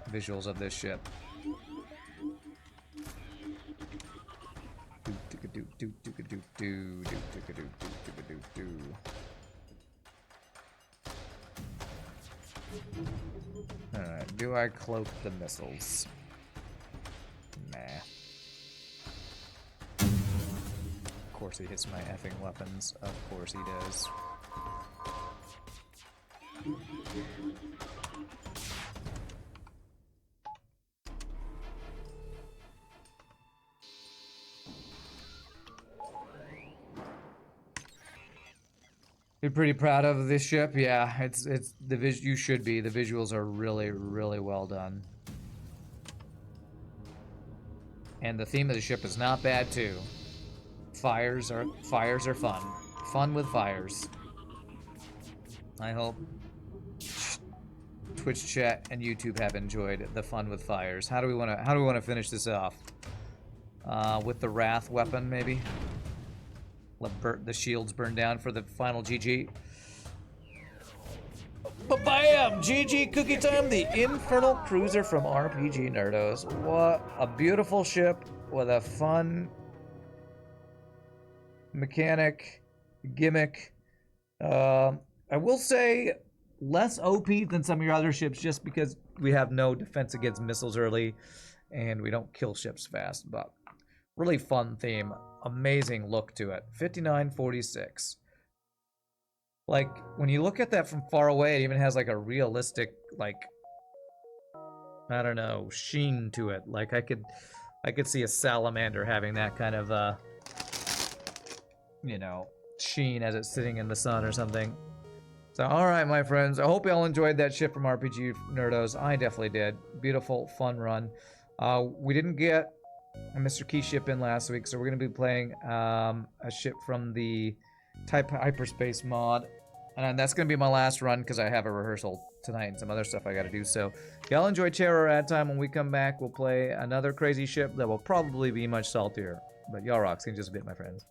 visuals of this ship. Alright, do I cloak the missiles? Nah. Of course he hits my effing weapons. Of course he does. You're pretty proud of this ship? Yeah, it's the you should be. The visuals are really, really well done. And the theme of the ship is not bad too. Fires are fun. Fun with fires. I hope Twitch chat and YouTube have enjoyed the fun with fires. How do we want to finish this off? With the Wrath weapon, maybe. Let the shields burn down for the final GG. Ba-bam! GG cookie time, the Infernal Cruiser from RPGNerdos. What a beautiful ship with a fun mechanic, gimmick. I will say less OP than some of your other ships just because we have no defense against missiles early and we don't kill ships fast, but really fun theme. Amazing look to it. 5946. Like, when you look at that from far away, it even has like a realistic, like, I don't know, sheen to it. Like, I could see a salamander having that kind of, you know, sheen as it's sitting in the sun or something. So, alright, my friends. I hope y'all enjoyed that ship from RPGNerdos. I definitely did. Beautiful, fun run. We didn't get a Mr. Key ship in last week, so we're going to be playing a ship from the Type Hyperspace mod. And that's going to be my last run because I have a rehearsal tonight and some other stuff I got to do. So, y'all enjoy Terror Ad Time. When we come back, we'll play another crazy ship that will probably be much saltier. But y'all rock. See you in just a bit, my friends.